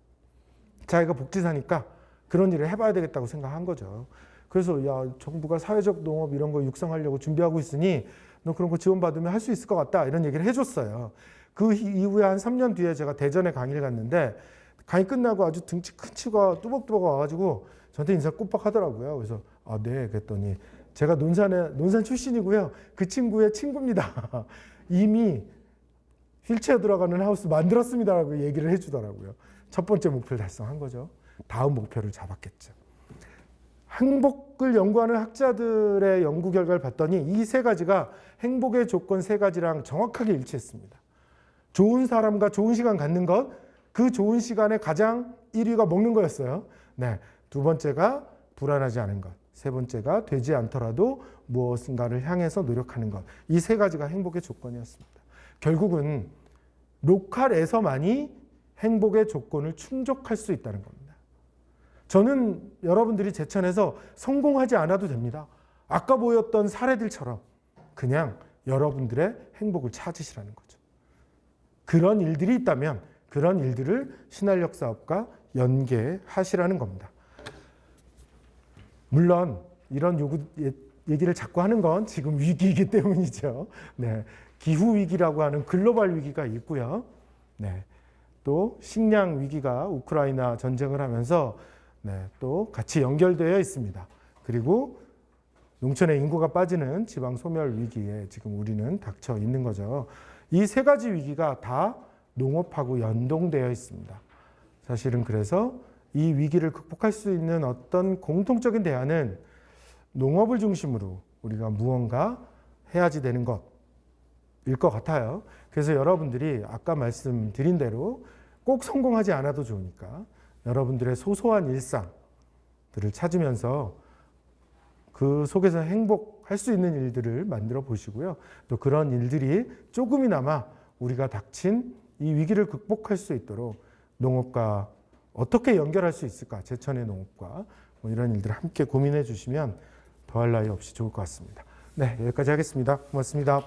자기가 복지사니까 그런 일을 해봐야 되겠다고 생각한 거죠. 그래서 야, 정부가 사회적 농업 이런 거 육성하려고 준비하고 있으니 너 그런 거 지원받으면 할 수 있을 것 같다. 이런 얘기를 해줬어요. 그 이후에 한 3년 뒤에 제가 대전에 강의를 갔는데 강의 끝나고 아주 등치 큰 친구가 뚜벅뚜벅 와가지고 저한테 인사 꼬박 하더라고요. 그래서 아, 네. 그랬더니 제가 논산 출신이고요. 그 친구의 친구입니다. 이미 휠체어 들어가는 하우스 만들었습니다라고 얘기를 해주더라고요. 첫 번째 목표를 달성한 거죠. 다음 목표를 잡았겠죠. 행복을 연구하는 학자들의 연구 결과를 봤더니 이 세 가지가 행복의 조건 세 가지랑 정확하게 일치했습니다. 좋은 사람과 좋은 시간 갖는 것, 그 좋은 시간에 가장 1위가 먹는 거였어요. 네, 두 번째가 불안하지 않은 것, 세 번째가 되지 않더라도 무엇인가를 향해서 노력하는 것. 이 세 가지가 행복의 조건이었습니다. 결국은 로컬에서만이 행복의 조건을 충족할 수 있다는 겁니다. 저는 여러분들이 제천에서 성공하지 않아도 됩니다. 아까 보였던 사례들처럼 그냥 여러분들의 행복을 찾으시라는 거죠. 그런 일들이 있다면 그런 일들을 신활력 사업과 연계하시라는 겁니다. 물론 이런 얘기를 자꾸 하는 건 지금 위기이기 때문이죠. 네, 기후 위기라고 하는 글로벌 위기가 있고요. 네, 또 식량 위기가 우크라이나 전쟁을 하면서 네, 또 같이 연결되어 있습니다. 그리고 농촌의 인구가 빠지는 지방 소멸 위기에 지금 우리는 닥쳐 있는 거죠. 이 세 가지 위기가 다 농업하고 연동되어 있습니다. 사실은 그래서 이 위기를 극복할 수 있는 어떤 공통적인 대안은 농업을 중심으로 우리가 무언가 해야지 되는 것일 것 같아요. 그래서 여러분들이 아까 말씀드린 대로 꼭 성공하지 않아도 좋으니까 여러분들의 소소한 일상들을 찾으면서 그 속에서 행복할 수 있는 일들을 만들어 보시고요. 또 그런 일들이 조금이나마 우리가 닥친 이 위기를 극복할 수 있도록 농업과 어떻게 연결할 수 있을까? 제천의 농업과 뭐 이런 일들을 함께 고민해 주시면 더할 나위 없이 좋을 것 같습니다. 네, 여기까지 하겠습니다. 고맙습니다.